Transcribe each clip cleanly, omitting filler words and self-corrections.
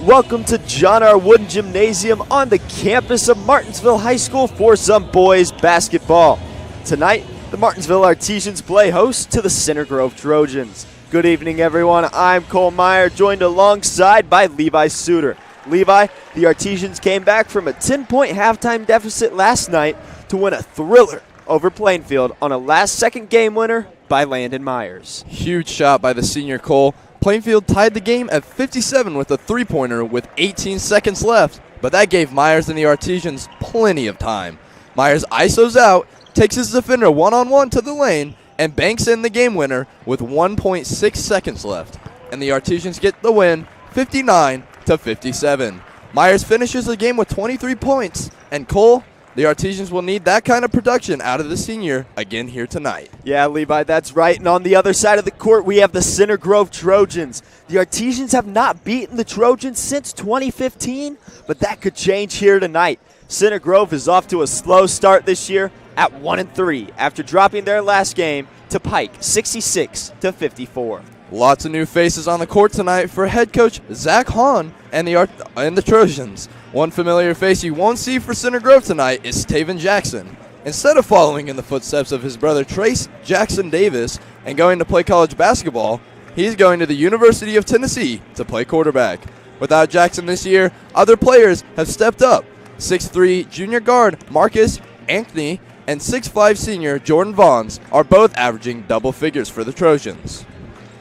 welcome to John R. Wooden Gymnasium on the campus of Martinsville High School for some boys basketball. Tonight, the Martinsville Artesians play host to the Center Grove Trojans. Good evening, everyone. I'm Cole Meyer, joined alongside by Levi Suter. Levi, the Artesians came back from a 10-point halftime deficit last night to win a thriller over Plainfield on a last-second game winner by Landon Myers. Huge shot by the senior Cole. Plainfield tied the game at 57 with a three-pointer with 18 seconds left, but that gave Myers and the Artesians plenty of time. Myers ISOs out, takes his defender one-on-one to the lane, and banks in the game winner with 1.6 seconds left. And the Artesians get the win 59-57. Myers finishes the game with 23 points, and Cole, the Artesians will need that kind of production out of the senior again here tonight. Yeah, Levi, that's right. And on the other side of the court, we have the Center Grove Trojans. The Artesians have not beaten the Trojans since 2015, but that could change here tonight. Center Grove is off to a slow start this year at 1-3 after dropping their last game to Pike 66-54. Lots of new faces on the court tonight for head coach Zach Hahn and the Trojans. One familiar face you won't see for Center Grove tonight is Taven Jackson. Instead of following in the footsteps of his brother Trace Jackson Davis and going to play college basketball, he's going to the University of Tennessee to play quarterback. Without Jackson this year, other players have stepped up. 6'3" junior guard Marcus Anthony and 6'5" senior Jordan Vaughns are both averaging double figures for the Trojans.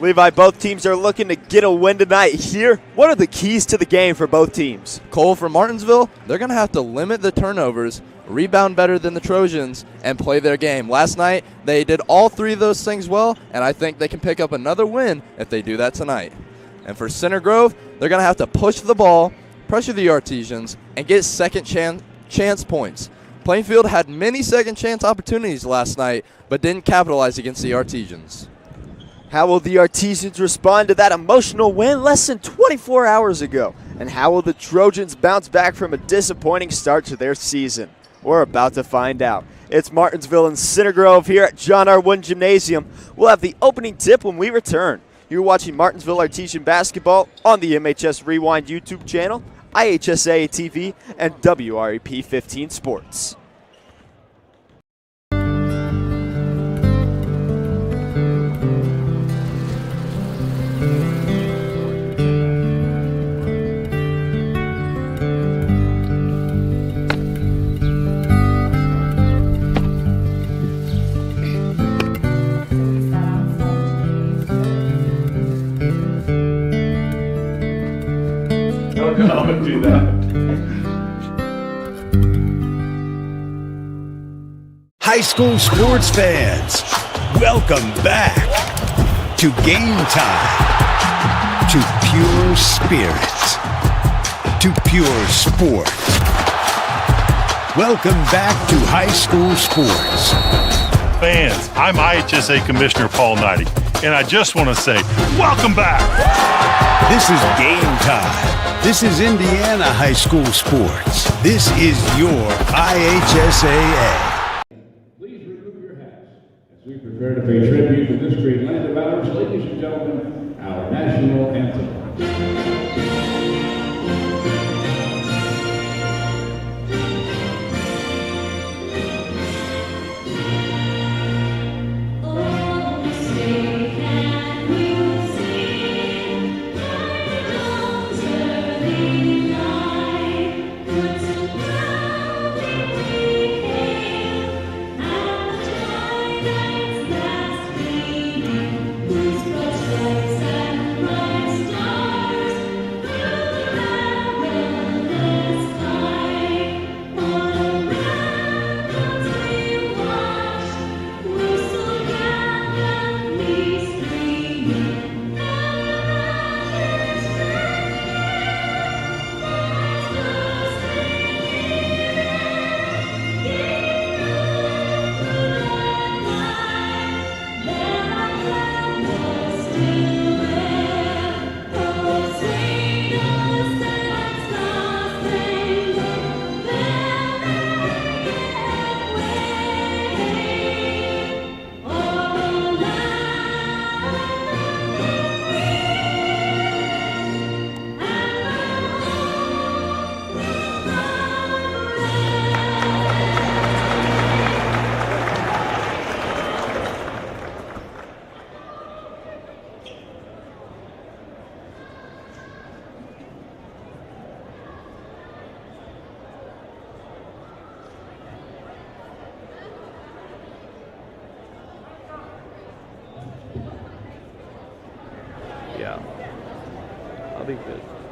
Levi, both teams are looking to get a win tonight here. What are the keys to the game for both teams? Cole, for Martinsville, they're going to have to limit the turnovers, rebound better than the Trojans, and play their game. Last night, they did all three of those things well, and I think they can pick up another win if they do that tonight. And for Center Grove, they're going to have to push the ball, pressure the Artesians, and get second chance points. Plainfield had many second chance opportunities last night, but didn't capitalize against the Artesians. How will the Artesians respond to that emotional win less than 24 hours ago? And how will the Trojans bounce back from a disappointing start to their season? We're about to find out. It's Martinsville and Center Grove here at John R. Wooden Gymnasium. We'll have the opening tip when we return. You're watching Martinsville Artesian basketball on the MHS Rewind YouTube channel, IHSA TV, and WREP 15 Sports. Don't do that. High school sports fans, welcome back to Game Time, to pure spirit, to pure sport. Welcome back to high school sports. Fans, I'm IHSA Commissioner Paul Knighty, and I just want to say, welcome back. This is Game Time. This is Indiana high school sports. This is your IHSAA. Please remove your hats as we prepare to pay tribute to this great land of ours. Ladies and gentlemen, our national anthem.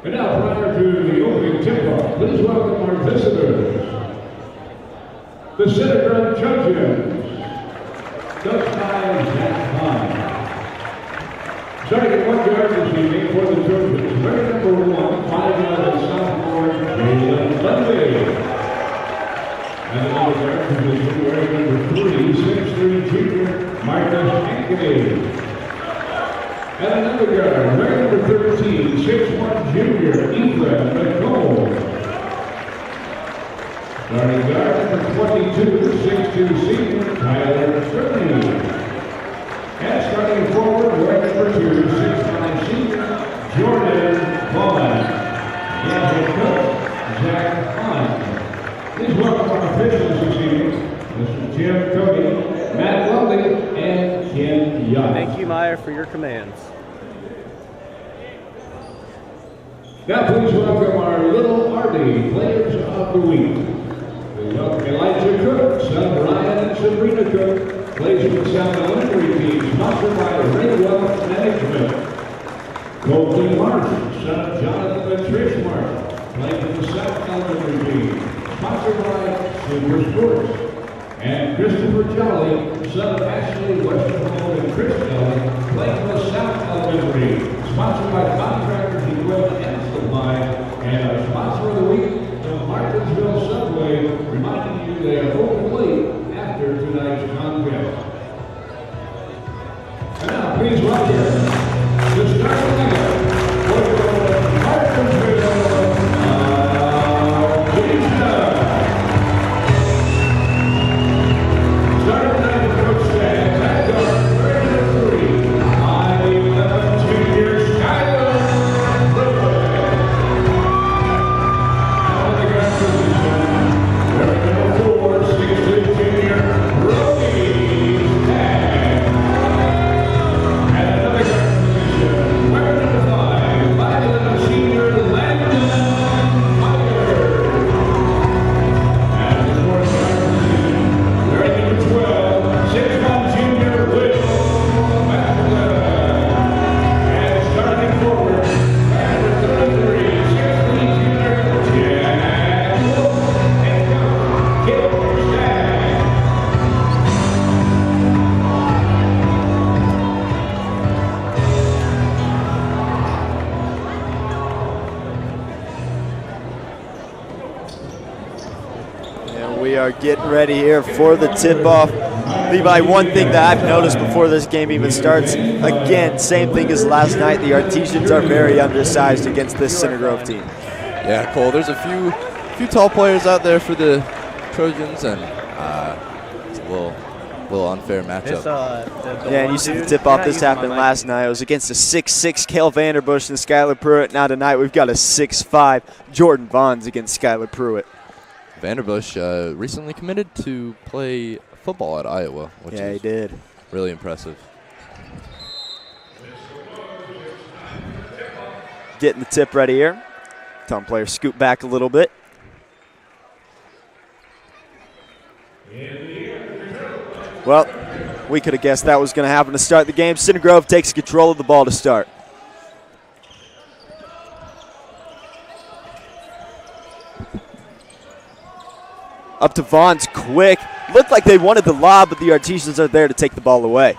And now, prior to the opening tip-off, please welcome our visitors, the Center Judges, coached by Zach Hahn. Starting at 1 yard this evening for the Trojans, wearing number 1, 5'11" sophomore, Jalen Bundy. And the number guard position, wearing number 3, 6'3" junior, Marcus Ankeny. And another guard, wearing number 13, 6'1" junior, Ethan McComb. Starting guard, number 22, 6'2" senior, Tyler Ceremonies. And starting forward, wearing number 2, 6'9" senior, Jordan Vaughn. And head coach, Zach Hahn. Please welcome our officials this evening, Mr. Jim Cody, Matt Lumley, and Ken Young. Thank you, Meyer, for your commands. Now please welcome our Little Arty Players of the Week. We welcome Elijah Cook, son of Ryan and Sabrina Cook, plays with the South Elementary team, sponsored by Raywell Management. Colby Marsh, son of Jonathan and Trish Marsh, plays with the South Elementary team, sponsored by Super Sports. And Christopher Jolly, son of Ashley Westerhold and Chris Jolly, playing for South Elementary, sponsored by Contractors Equipment and Supply, and our sponsor of the week, the Martinsville Subway, reminding you they are open late after tonight's contest. And now, please welcome the starting lineup for Martinsville. Getting ready here for the tip-off. Levi, one thing that I've noticed before this game even starts, again, same thing as last night, the Artesians are very undersized against this Center Grove team. Yeah, Cole, there's a few tall players out there for the Trojans, and it's a little unfair matchup. Yeah, and you see the tip-off, this happened last night. It was against a 6'6" Kale Vanderbush and Skylar Pruitt. Now tonight we've got a 6'5" Jordan Vaughns against Skylar Pruitt. Vanderbush recently committed to play football at Iowa, which is he did. Really impressive. Getting the tip ready here. Tom players scoot back a little bit. Well, we could have guessed that was going to happen to start the game. Center Grove takes control of the ball to start. Up to Vaughn's quick. Looked like they wanted the lob, but the Artesians are there to take the ball away.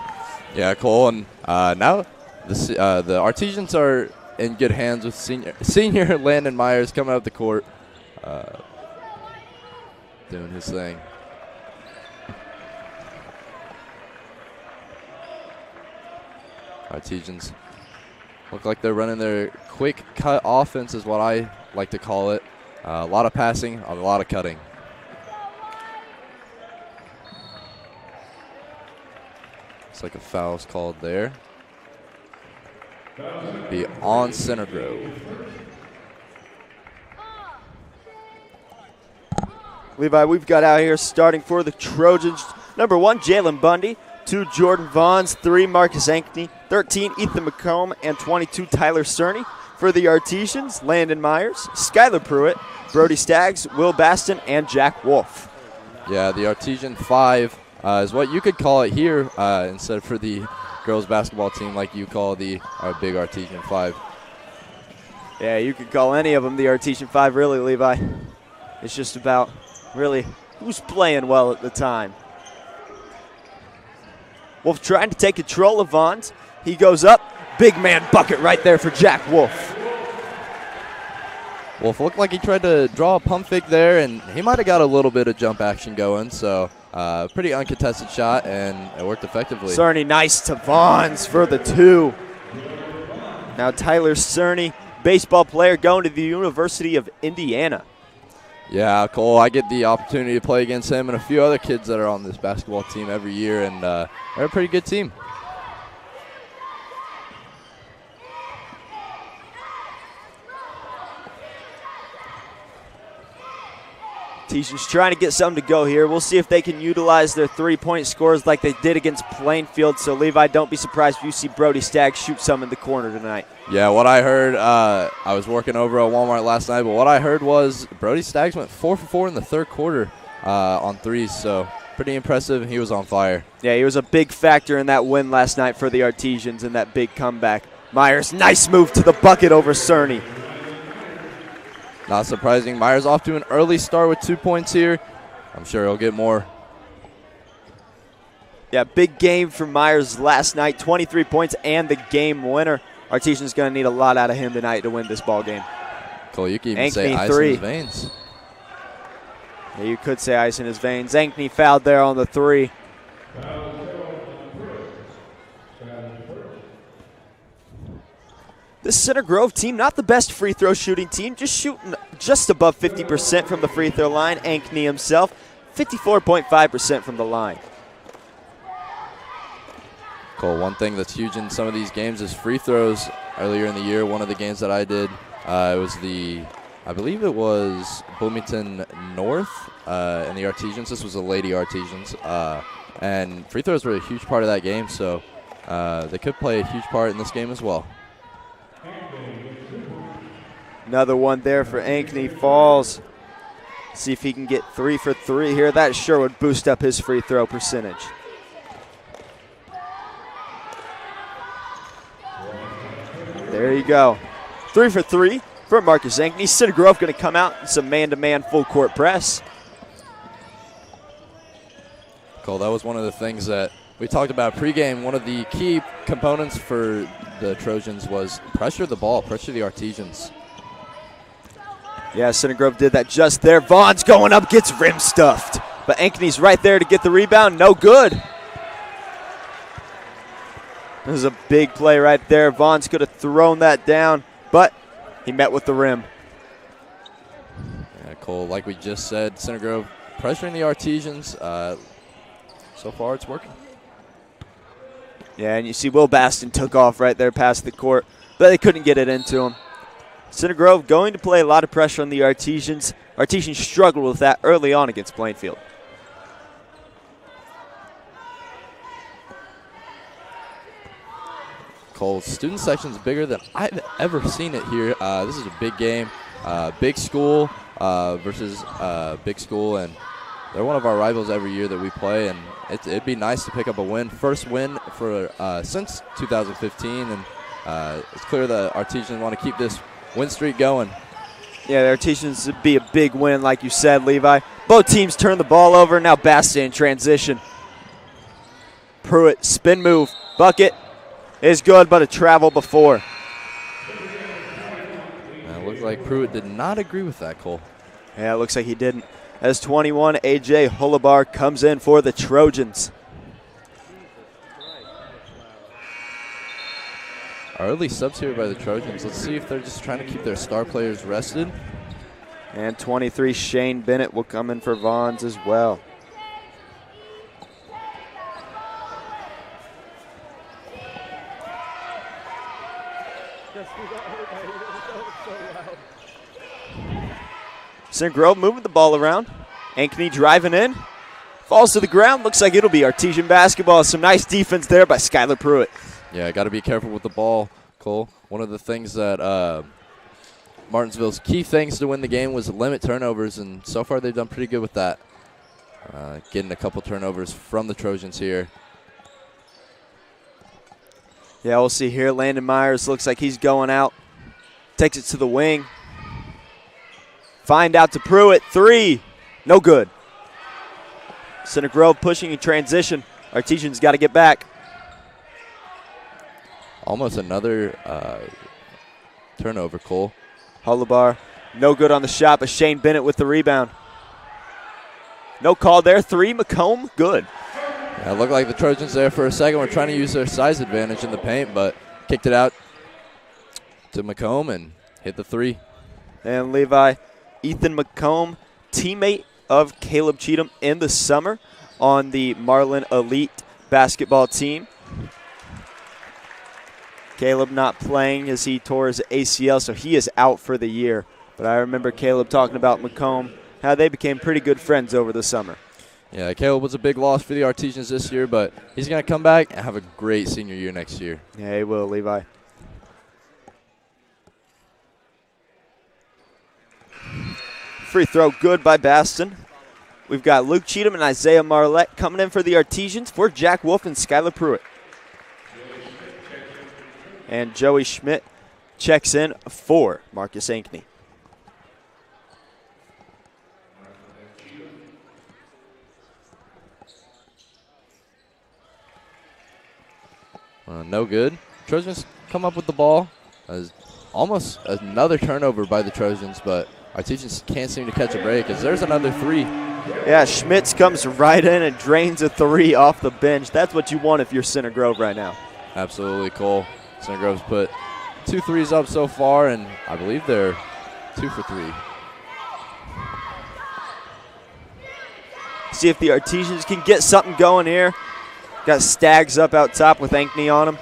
Yeah, Cole, and now the Artesians are in good hands with senior Landon Myers coming up the court, doing his thing. Artesians look like they're running their quick cut offense is what I like to call it. A lot of passing, a lot of cutting. Like a foul's called there. Be on Center Grove. Levi, we've got out here starting for the Trojans. Number 1, Jalen Bundy. 2, Jordan Vaughns. 3, Marcus Ankeny. 13, Ethan McComb. And 22, Tyler Cerny. For the Artesians, Landon Myers, Skylar Pruitt, Brody Staggs, Will Baston, and Jack Wolf. Yeah, the Artesian 5 is what you could call it here instead for the girls basketball team like you call our big Artesian 5. Yeah, you could call any of them the Artesian 5, really, Levi. It's just about, really, who's playing well at the time. Wolf trying to take control of Vons. He goes up. Big man bucket right there for Jack Wolf. Wolf looked like he tried to draw a pump fake there, and he might have got a little bit of jump action going. So pretty uncontested shot, and it worked effectively. Cerny nice to Vons for the 2. Now Tyler Cerny, baseball player going to the University of Indiana. Yeah, Cole, I get the opportunity to play against him and a few other kids that are on this basketball team every year, and they're a pretty good team. Artesian's trying to get something to go here. We'll see if they can utilize their 3-point scores like they did against Plainfield. So, Levi, don't be surprised if you see Brody Staggs shoot some in the corner tonight. Yeah, what I heard, I was working over at Walmart last night, but what I heard was Brody Staggs went 4 for 4 in the third quarter on threes. So, pretty impressive. He was on fire. Yeah, he was a big factor in that win last night for the Artesians in that big comeback. Myers, nice move to the bucket over Cerny. Not surprising. Myers off to an early start with 2 points here. I'm sure he'll get more. Yeah, big game for Myers last night. 23 points and the game winner. Artesian's going to need a lot out of him tonight to win this ball game. Cole, you can even say ice in his veins. Yeah, you could say ice in his veins. Ankney fouled there on the 3. This Center Grove team, not the best free throw shooting team, just shooting just above 50% from the free throw line. Ankney himself, 54.5% from the line. Cole, one thing that's huge in some of these games is free throws. Earlier in the year, one of the games that I did, it was I believe it was Bloomington North and the Artesians. This was the Lady Artesians. And free throws were a huge part of that game, so they could play a huge part in this game as well. Another one there for Ankney. Falls. See if he can get 3 for 3 here. That sure would boost up his free throw percentage. There you go. 3 for 3 for Marcus Ankney. Center Grove going to come out in some man-to-man full court press. Cole, that was one of the things that we talked about pregame. One of the key components for the Trojans was pressure the ball, pressure the Artesians. Yeah, Center Grove did that just there. Vaughn's going up, gets rim stuffed. But Ankney's right there to get the rebound. No good. This is a big play right there. Vaughn's could have thrown that down, but he met with the rim. Yeah, Cole, like we just said, Center Grove pressuring the Artesians. So far, it's working. Yeah, and you see Will Baston took off right there past the court, but they couldn't get it into him. Center Grove going to play a lot of pressure on the Artesians. Artesians struggled with that early on against Plainfield. Cole, student section's bigger than I've ever seen it here. This is a big game. Big school versus big school, and they're one of our rivals every year that we play, and it'd be nice to pick up a win. First win for since 2015, and it's clear that Artesians want to keep this win streak going. Yeah, the Artesians would be a big win, like you said, Levi. Both teams turn the ball over. Now Baston in transition. Pruitt, spin move. Bucket is good, but a travel before. It looks like Pruitt did not agree with that, Cole. Yeah, it looks like he didn't. As 21, A.J. Hullabar comes in for the Trojans. Early subs here by the Trojans. Let's see if they're just trying to keep their star players rested. And 23, Shane Bennett will come in for Vons as well. Center Grove moving the ball around. Ankney driving in. Falls to the ground. Looks like it'll be Artesian basketball. Some nice defense there by Skylar Pruitt. Yeah, got to be careful with the ball, Cole. One of the things that Martinsville's key things to win the game was limit turnovers, and so far they've done pretty good with that. Getting a couple turnovers from the Trojans here. Yeah, we'll see here. Landon Myers looks like he's going out Takes it to the wing. Find out to Pruitt. 3. No good. Center Grove pushing in transition. Artesian's got to get back. Almost another turnover, Cole. Holobar, no good on the shot, but Shane Bennett with the rebound. No call there. 3. McComb, good. Yeah, it looked like the Trojans there for a second were trying to use their size advantage in the paint, but kicked it out to McComb and hit the 3. And Levi, Ethan McComb, teammate of Caleb Cheatham in the summer on the Marlin Elite basketball team. Caleb not playing as he tore his ACL, so he is out for the year. But I remember Caleb talking about McComb, how they became pretty good friends over the summer. Yeah, Caleb was a big loss for the Artesians this year, but he's going to come back and have a great senior year next year. Yeah, he will, Levi. Free throw good by Baston. We've got Luke Cheatham and Isaiah Marlette coming in for the Artesians for Jack Wolf and Skylar Pruitt. And Joey Schmidt checks in for Marcus Ankney. No good. Trojans come up with the ball. Almost another turnover by the Trojans, but Artesians can't seem to catch a break as there's another 3. Yeah, Schmitz comes right in and drains a 3 off the bench. That's what you want if you're Center Grove right now. Absolutely, Cole. Center Grove's put 2 threes up so far, and I believe they're 2 for 3. See if the Artesians can get something going here. Got Staggs up out top with Ankney on him.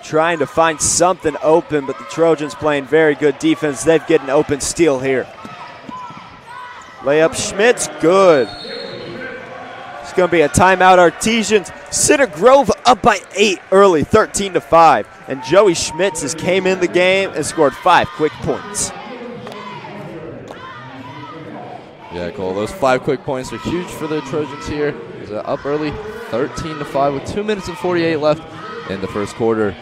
Trying to find something open, but the Trojans playing very good defense. They've get an open steal here. Layup Schmitz, good. It's going to be a timeout, Artesians. Center Grove up by 8 early, 13-5. And Joey Schmitz has came in the game and scored 5 quick points. Yeah, Cole, those 5 quick points are huge for the Trojans here. They're up early, 13-5 with 2 minutes and 48 left in the first quarter.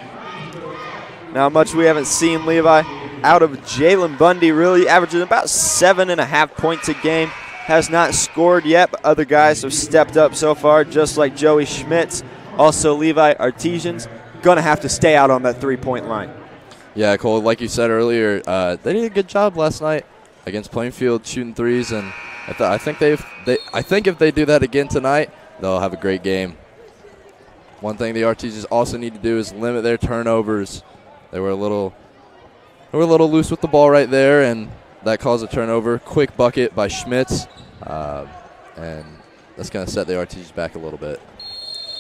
Now much we haven't seen, Levi, out of Jalen Bundy, really averaging about 7.5 points a game. Has not scored yet, but other guys have stepped up so far, just like Joey Schmitz. Also, Levi, Artesians, going to have to stay out on that 3-point line. Yeah, Cole, like you said earlier, they did a good job last night against Plainfield shooting 3s, and I think if they do that again tonight, they'll have a great game. One thing the Artesians also need to do is limit their turnovers. They were a little loose with the ball right there, and that caused a turnover. Quick bucket by Schmitz, and that's going to set the Artesians back a little bit.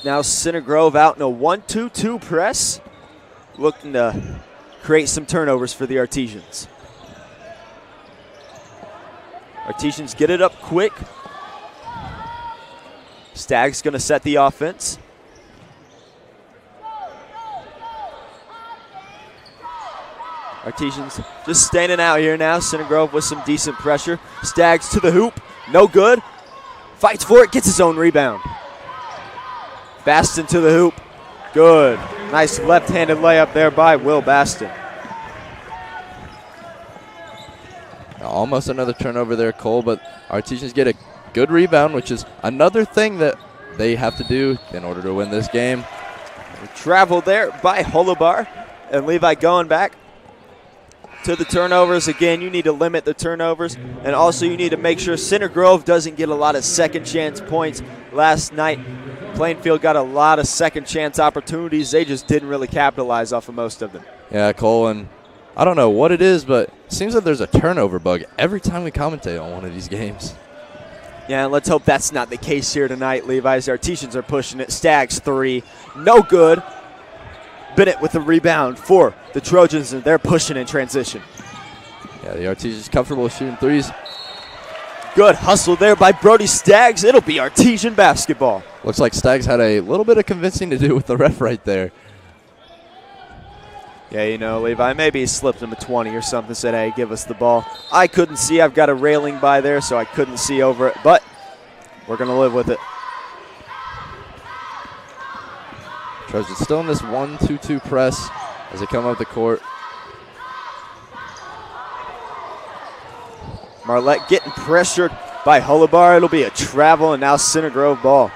Now Center Grove out in a 1-2-2 press, looking to create some turnovers for the Artesians. Artesians get it up quick. Staggs going to set the offense. Artesians just standing out here now. Center Grove with some decent pressure. Staggs to the hoop. No good. Fights for it. Gets his own rebound. Baston to the hoop. Good. Nice left-handed layup there by Will Baston. Almost another turnover there, Cole, but Artesians get a good rebound, which is another thing that they have to do in order to win this game. Travel there by Holobar. And Levi going back to the turnovers. Again, you need to limit the turnovers, and also you need to make sure Center Grove doesn't get a lot of second chance points. Last night, Plainfield got a lot of second chance opportunities. They just didn't really capitalize off of most of them. Yeah, Cole, and I don't know what it is, but it seems like there's a turnover bug every time we commentate on one of these games. Yeah, and let's hope that's not the case here tonight, Levi's. Artesians are pushing it. Staggs 3, no good. Bennett with the rebound for the Trojans, and they're pushing in transition. Yeah, the Artesians comfortable shooting 3s. Good hustle there by Brody Staggs. It'll be Artesian basketball. Looks like Staggs had a little bit of convincing to do with the ref right there. Yeah, you know, Levi, maybe he slipped him a 20 or something, said, hey, give us the ball. I couldn't see. I've got a railing by there, so I couldn't see over it, but we're going to live with it. Trojans still in this 1-2-2 press as they come up the court. Marlette getting pressured by Hullabar. It'll be a travel, and now Center Grove ball.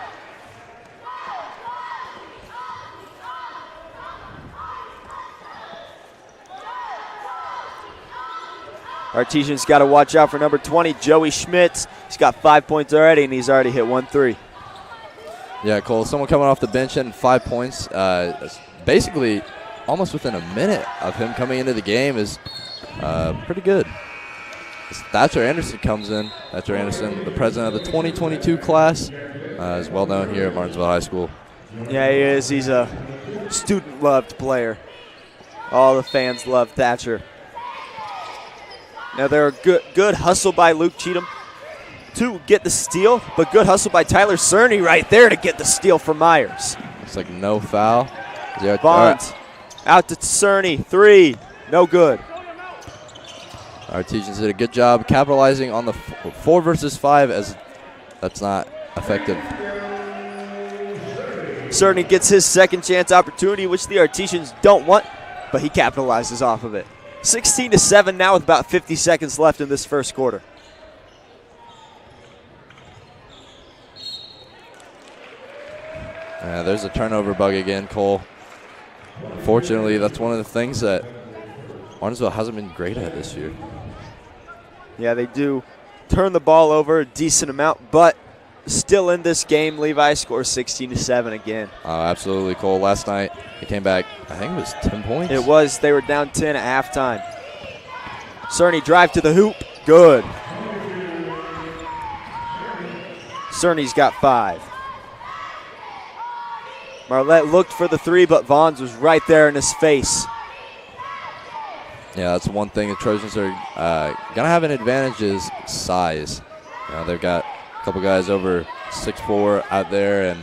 Artesian's got to watch out for number 20, Joey Schmitz. He's got 5 points already, and he's already hit 1 3. Yeah, Cole, someone coming off the bench and 5 points. Basically, almost within a minute of him coming into the game is pretty good. As Thatcher Anderson comes in. Thatcher Anderson, the president of the 2022 class, is well known here at Martinsville High School. Yeah, he is. He's a student-loved player. All the fans love Thatcher. Now there are good hustle by Luke Cheatham to get the steal, but good hustle by Tyler Cerny right there to get the steal from Myers. Looks like no foul. Bonds out to Cerny, 3, no good. Artesians did a good job capitalizing on the 4 versus 5 as that's not effective. Cerny gets his second chance opportunity, which the Artesians don't want, but he capitalizes off of it. 16-7 now with about 50 seconds left in this first quarter. There's a turnover bug again, Cole. Unfortunately, that's one of the things that Martinsville hasn't been great at this year. Yeah, they do turn the ball over a decent amount, but still in this game, Levi scores 16-7 again. Absolutely, Cole. Last night, they came back, I think it was 10 points. It was. They were down 10 at halftime. Cerny drive to the hoop. Good. Cerny's got 5. Marlette looked for the 3, but Vaughns was right there in his face. Yeah, that's one thing the Trojans are going to have an advantage is size. They've got a couple guys over 6'4" out there, and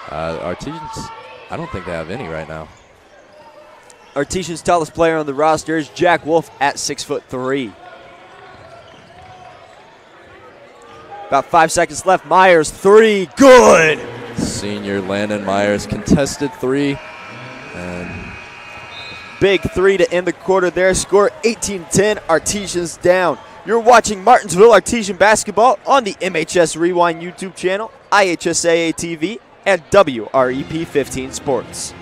Artesians, I don't think they have any right now. Artesian's tallest player on the roster is Jack Wolf at 6'3". About 5 seconds left. Myers, 3, good. Senior Landon Myers contested 3, and big 3 to end the quarter there. Score 18-10. Artesians down. You're watching Martinsville Artesian basketball on the MHS Rewind YouTube channel, IHSAA TV, and WREP 15 Sports.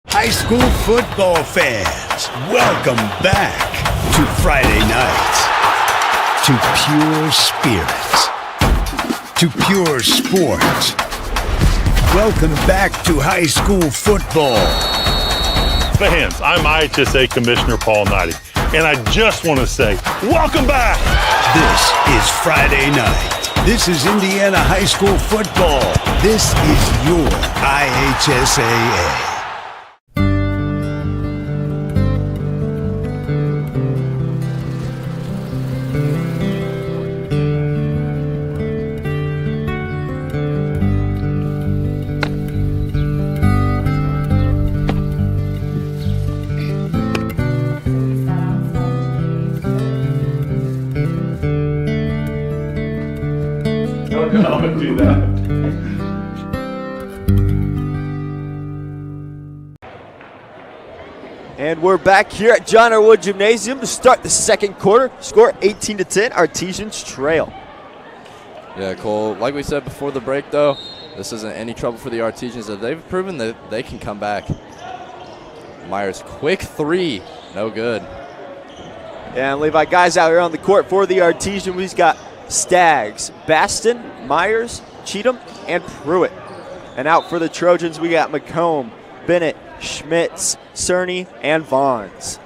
High school football fans, welcome back to Friday nights, to pure spirits, to pure sports. Welcome back to high school football. Fans, I'm IHSA Commissioner Paul Knighty, and I just want to say, welcome back! This is Friday night. This is Indiana high school football. This is your IHSAA. Do that. And we're back here at John R. Wood Gymnasium to start the second quarter. Score 18-10. Artesians trail. yeah, Cole, like we said before the break, though, this isn't any trouble for the Artesians. They've proven that they can come back. Myers, quick 3, no good. Yeah, and Levi, guys out here on the court for the Artesian. We've got Staggs, Baston, Myers, Cheatham, and Pruitt. And out for the Trojans, we got McComb, Bennett, Schmitz, Cerny, and Vaughns.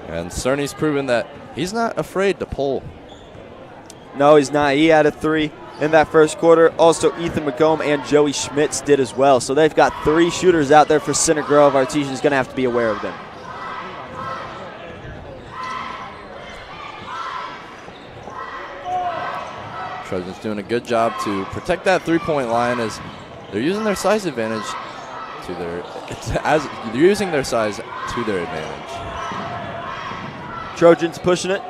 And Cerny's proven that he's not afraid to pull. No, he's not. He had a 3 in that first quarter. Also, Ethan McComb and Joey Schmitz did as well. So they've got 3 shooters out there for Center Grove. Artesian's going to have to be aware of them. Trojans doing a good job to protect that 3-point line as they're using their size advantage to their advantage. Trojans pushing it.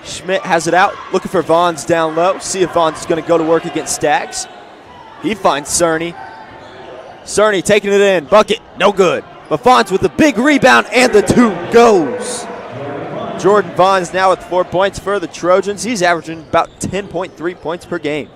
Schmidt has it out, looking for Vaughns down low. See if Vaughns is going to go to work against Staggs. He finds Cerny. Cerny taking it in, bucket, no good. But Vaughns with a big rebound, and the 2 goes. Jordan Vaughns now with 4 points for the Trojans. He's averaging about 10.3 points per game.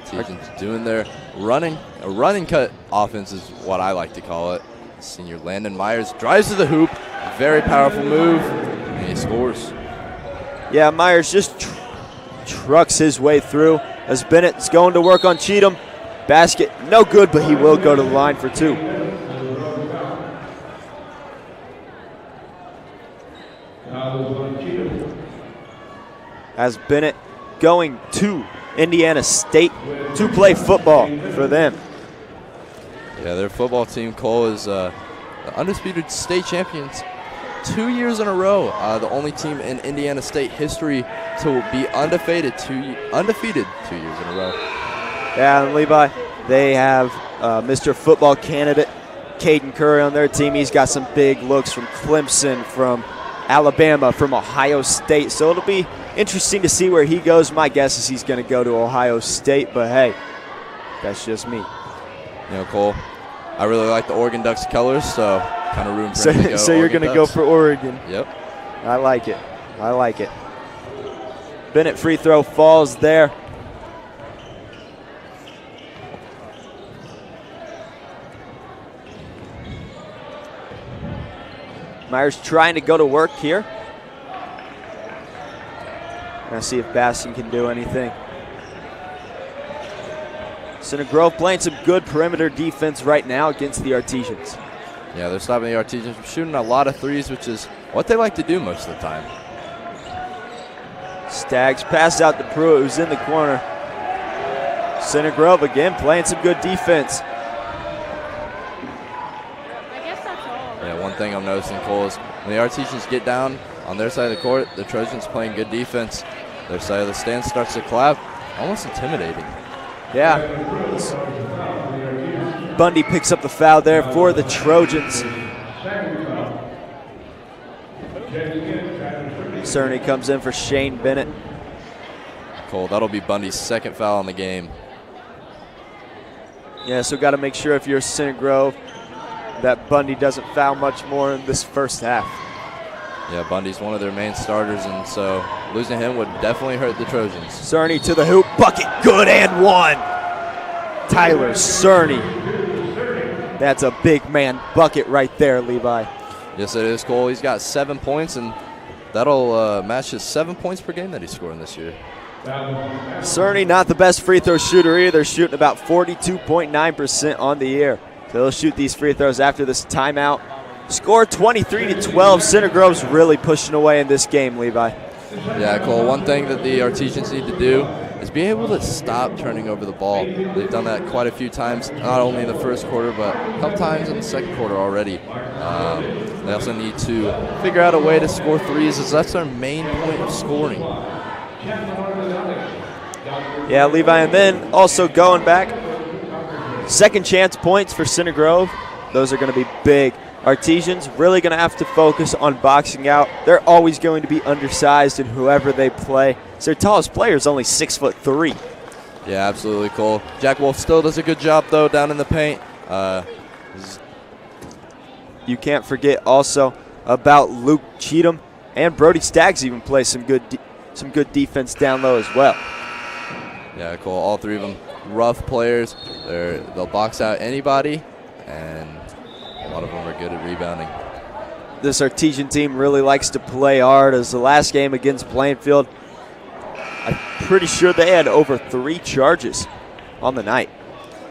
Trojans doing their running cut offense is what I like to call it. Senior Landon Myers drives to the hoop, very powerful move, and he scores. Yeah, Myers just trucks his way through as Bennett's going to work on Cheatham. Basket, no good, but he will go to the line for 2. As Bennett going to Indiana State to play football for them. Yeah, their football team, Cole, is the undisputed state champions 2 years in a row. The only team in Indiana State history to be undefeated 2 years in a row. Yeah, and Levi, they have Mr. Football candidate Caden Curry on their team. He's got some big looks from Clemson, from Alabama, from Ohio State. So it'll be interesting to see where he goes. My guess is he's going to go to Ohio State, but hey, that's just me. You know, Cole, I really like the Oregon Ducks colors, so kind of room for him to go. So you're going to go for Oregon. Yep. I like it. I like it. Bennett free throw falls there. Myers trying to go to work here. Gonna see if Bastion can do anything. Center Grove playing some good perimeter defense right now against the Artesians. Yeah, they're stopping the Artesians from shooting a lot of threes, which is what they like to do most of the time. Staggs pass out to Pruitt, who's in the corner. Center Grove again playing some good defense. Yeah, one thing I'm noticing, Cole, is when the Artesians get down on their side of the court, the Trojans playing good defense. Their side of the stand starts to collapse, almost intimidating. Yeah. Bundy picks up the foul there for the Trojans. Cerny comes in for Shane Bennett. Cole, that'll be Bundy's second foul in the game. Yeah, so got to make sure if you're Center Grove that Bundy doesn't foul much more in this first half. Yeah, Bundy's one of their main starters, and so losing him would definitely hurt the Trojans. Cerny to the hoop, bucket, good and one. Tyler Cerny. That's a big man bucket right there, Levi. Yes, it is, Cole. He's got 7 points, and that'll match his 7 points per game that he's scoring this year. Cerny not the best free throw shooter either, shooting about 42.9% on the year. So they'll shoot these free throws after this timeout. Score 23-12. Center Grove's really pushing away in this game, Levi. Yeah, Cole, one thing that the Artesians need to do is be able to stop turning over the ball. They've done that quite a few times, not only in the first quarter, but a couple times in the second quarter already. They also need to figure out a way to score threes, as that's their main point of scoring. Yeah, Levi, and then also going back, second chance points for Center Grove. Those are going to be big. Artesians really going to have to focus on boxing out. They're always going to be undersized in whoever they play. So their tallest player is only 6'3". Yeah, absolutely, Cole. Jack Wolf still does a good job, though, down in the paint. You can't forget also about Luke Cheatham, and Brody Staggs even play some good defense down low as well. Yeah, Cole, all three of them rough players. They'll box out anybody, and a lot of them are good at rebounding. This Artesian team really likes to play hard. As the last game against Plainfield, I'm pretty sure they had over 3 charges on the night.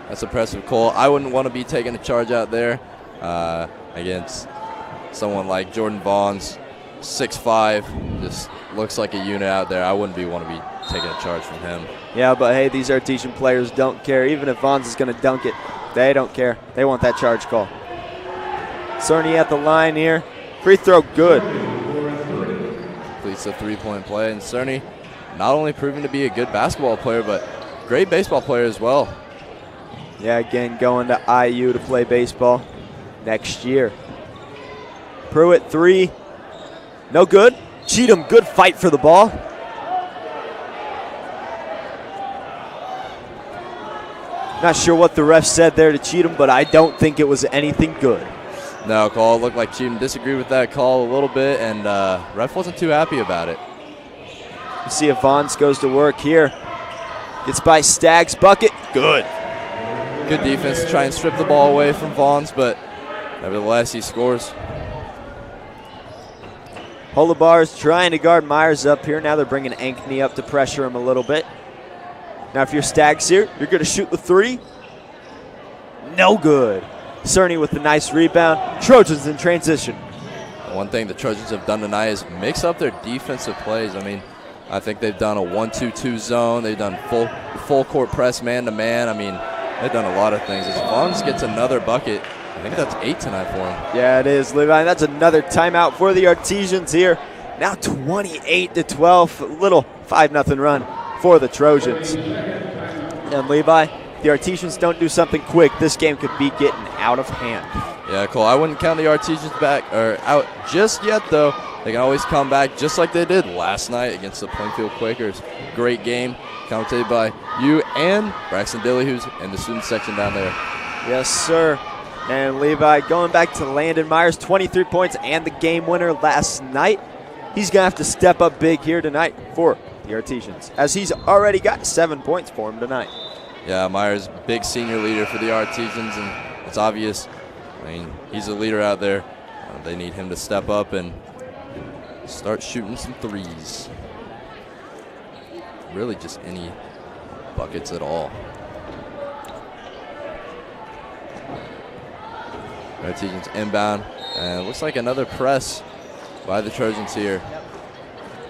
That's impressive, Cole. I wouldn't want to be taking a charge out there against someone like Jordan Vaughn's 6'5", just looks like a unit out there. I wouldn't want to be taking a charge from him. Yeah, but hey, these Artesian players don't care. Even if Vaughn's is going to dunk it, they don't care. They want that charge call. Cerny at the line here. Free throw good. Completes a three-point play, and Cerny not only proving to be a good basketball player, but great baseball player as well. Yeah, again, going to IU to play baseball next year. Pruitt, 3. No good. Cheatham, good fight for the ball. Not sure what the ref said there to Cheatham, but I don't think it was anything good. No, call looked like Cheatham disagreed with that call a little bit, and ref wasn't too happy about it. You see if Vaughns goes to work here. Gets by Staggs, bucket, good. Good defense to try and strip the ball away from Vaughns, but nevertheless, he scores. Holobar's trying to guard Myers up here. Now they're bringing Ankney up to pressure him a little bit. Now if you're Staggs here, you're going to shoot the 3. No good. Cerny with the nice rebound. Trojans in transition. One thing the Trojans have done tonight is mix up their defensive plays. I mean, I think they've done a 1-2-2 zone. They've done full court press man-to-man. I mean, they've done a lot of things. As Vaughns gets another bucket, I think that's 8 tonight for him. Yeah, it is, Levi. That's another timeout for the Artesians here. Now 28-12, a little 5-0 run for the Trojans. And Levi, the Artesians don't do something quick, this game could be getting out of hand. Yeah, Cole, I wouldn't count the Artesians out just yet, though. They can always come back just like they did last night against the Plainfield Quakers. Great game, commentated by you and Braxton Dilly, who's in the student section down there. Yes, sir. And Levi going back to Landon Myers, 23 points and the game winner last night. He's going to have to step up big here tonight for the Artesians, as he's already got 7 points for him tonight. Yeah, Myers, big senior leader for the Artesians, and it's obvious. I mean, he's a leader out there. They need him to step up and start shooting some threes. Really just any buckets at all. Artesians inbound, and it looks like another press by the Trojans here.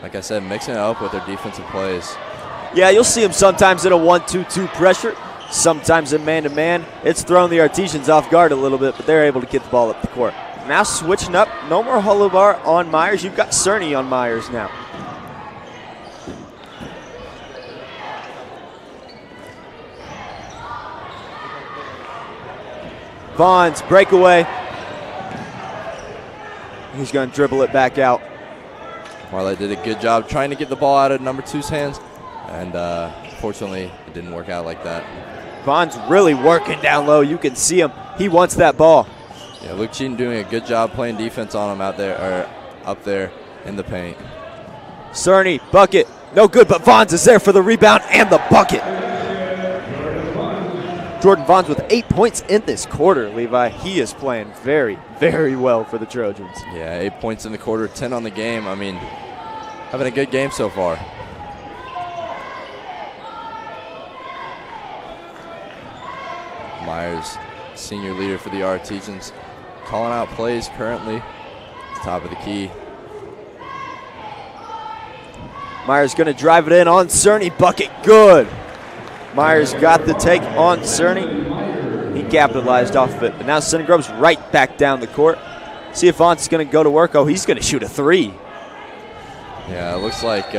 Like I said, mixing it up with their defensive plays. Yeah, you'll see them sometimes in a 1-2-2 pressure, sometimes in man-to-man. It's thrown the Artesians off guard a little bit, but they're able to get the ball up the court. Now switching up, no more Holobar on Myers. You've got Cerny on Myers now. Vaughns, breakaway. He's going to dribble it back out. Marlette did a good job trying to get the ball out of number 2's hands, and fortunately it didn't work out like that. Vaughn's really working down low. You can see him. He wants that ball. Yeah, Luke Cheatham doing a good job playing defense on him out there, or up there in the paint. Cerny, bucket, no good, but Vaughns is there for the rebound and the bucket. Jordan Vaughns with 8 points in this quarter, Levi. He is playing very, very well for the Trojans. Yeah, 8 points in the quarter, 10 on the game. I mean, having a good game so far. Myers, senior leader for the Artesians, calling out plays currently at the top of the key. Myers going to drive it in on Cerny, bucket, good. Myers got the take on Cerny. He capitalized off of it, but now Center Grove's right back down the court. See if Vaughns is going to go to work. Oh, he's going to shoot a 3. Yeah, it looks like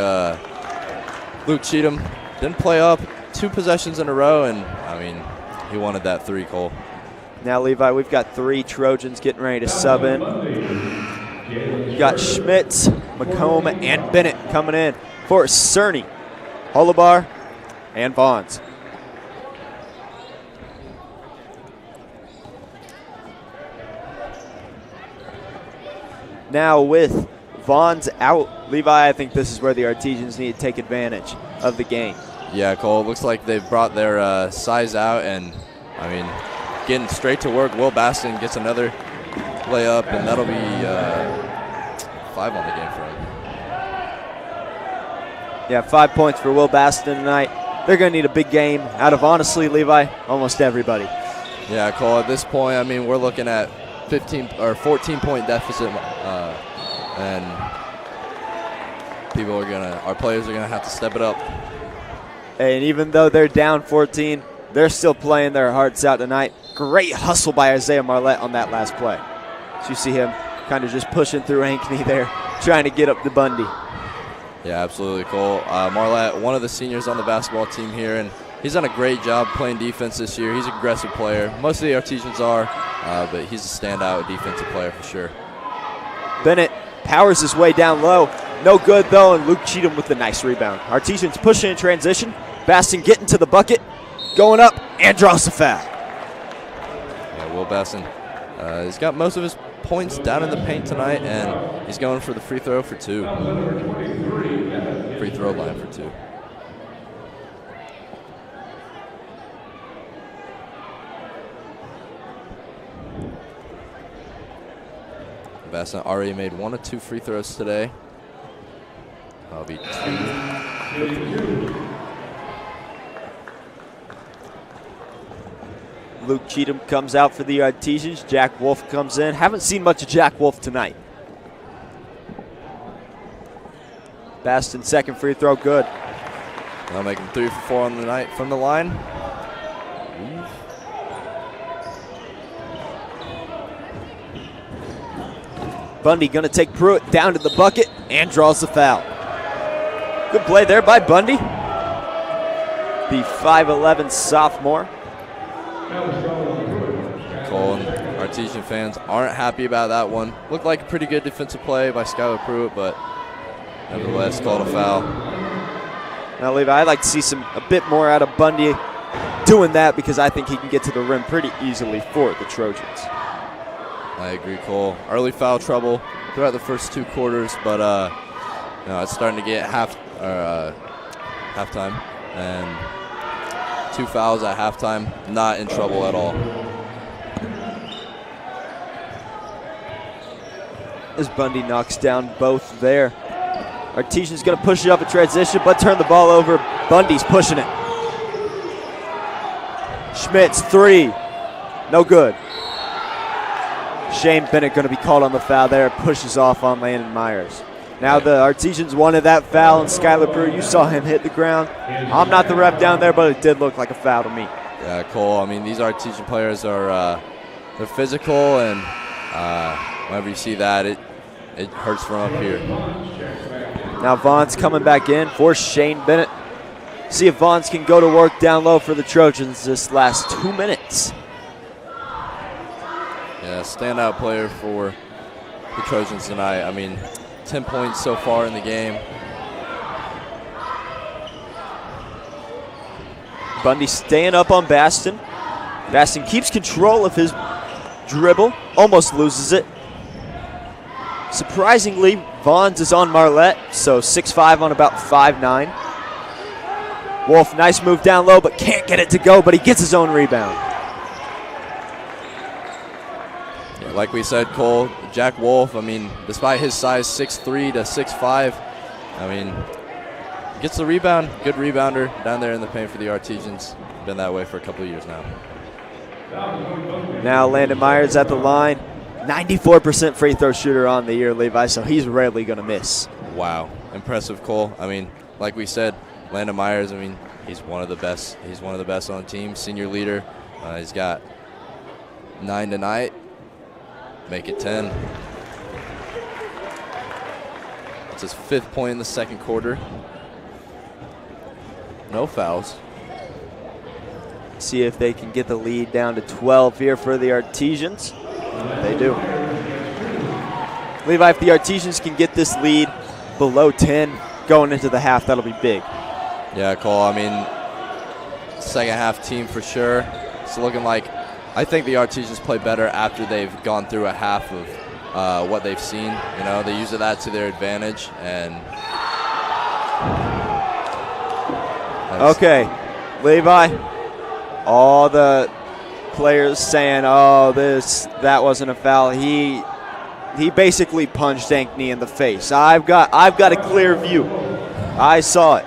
Luke Cheatham didn't play up 2 possessions in a row, and, I mean, he wanted that 3, Cole. Now, Levi, we've got 3 Trojans getting ready to sub in. You got Schmitz, McComb, and Bennett coming in for Cerny, Holobar, and Vaughns. Now with Vaughns out, Levi, I think this is where the Artesians need to take advantage of the game. Yeah, Cole, it looks like they've brought their size out, and, I mean, getting straight to work. Will Baston gets another layup, and that'll be 5 on the game for him. Yeah, 5 points for Will Baston tonight. They're going to need a big game out of, honestly, Levi, almost everybody. Yeah, Cole, at this point, I mean, we're looking at 15 or 14-point deficit, and our players are gonna have to step it up. And even though they're down 14, they're still playing their hearts out tonight. Great hustle by Isaiah Marlette on that last play. So you see him kind of just pushing through Ankney there, trying to get up to Bundy. Yeah, absolutely, Cole. Marlette, one of the seniors on the basketball team here, and he's done a great job playing defense this year. He's an aggressive player. Most of the Artesians are, but he's a standout defensive player for sure. Bennett powers his way down low. No good, though, and Luke Cheatham with the nice rebound. Artesians pushing in transition. Baston getting to the bucket, going up, and draws the foul. Yeah, Will Baston, he's got most of his points down in the paint tonight, and he's going for the free throw for 2. Free throw line for 2. Baston already made 1 of 2 free throws today. That'll be 2 for 3. Luke Cheatham comes out for the Artesians. Jack Wolf comes in. Haven't seen much of Jack Wolf tonight. Baston second free throw, good. Now making 3 for 4 on the night from the line. Bundy going to take Pruitt down to the bucket and draws the foul. Good play there by Bundy. The 5'11 sophomore. Cole and Artesian fans aren't happy about that one. Looked like a pretty good defensive play by Skylar Pruitt, but nevertheless called a foul. Now, Levi, I'd like to see a bit more out of Bundy doing that because I think he can get to the rim pretty easily for the Trojans. I agree, Cole. Early foul trouble throughout the first 2 quarters, but it's starting to get halftime, and 2 fouls at halftime, not in trouble at all. As Bundy knocks down both there. Artesian's going to push it up in transition, but turn the ball over. Bundy's pushing it. Schmitz, 3. No good. Shane Bennett going to be called on the foul there. Pushes off on Landon Myers. Now the Artesians wanted that foul, and Skylar Pruitt, you saw him hit the ground. I'm not the ref down there, but it did look like a foul to me. Yeah, Cole, I mean, these Artesian players are they're physical, and whenever you see that, it hurts from up here. Now Vaughn's coming back in for Shane Bennett. See if Vaughn's can go to work down low for the Trojans this last 2 minutes. Yeah, standout player for the Trojans tonight. I mean, 10 points so far in the game. Bundy staying up on Baston. Baston keeps control of his dribble, almost loses it. Surprisingly, Vaughns is on Marlette, so 6'5" on about 5'9". Wolf, nice move down low, but can't get it to go, but he gets his own rebound. Yeah, like we said, Cole, Jack Wolf, I mean, despite his size 6'3" to 6'5", I mean, gets the rebound, good rebounder down there in the paint for the Artesians. Been that way for a couple of years now. Now Landon Myers at the line. 94% free throw shooter on the year, Levi, so he's rarely going to miss. Wow, impressive, Cole. I mean, like we said, Landon Myers, I mean, he's one of the best. He's one of the best on the team, senior leader. He's got 9 tonight. Make it 10. It's his 5th point in the second quarter. No fouls. See if they can get the lead down to 12 here for the Artesians. They do. Levi, if the Artesians can get this lead below 10 going into the half, that'll be big. Yeah, Cole, I mean, second half team for sure. It's looking like, I think the Artesians play better after they've gone through a half of what they've seen. You know, they use that to their advantage. And okay, Levi, all the players saying, oh, that wasn't a foul. He basically punched Ankney in the face. I've got a clear view. I saw it.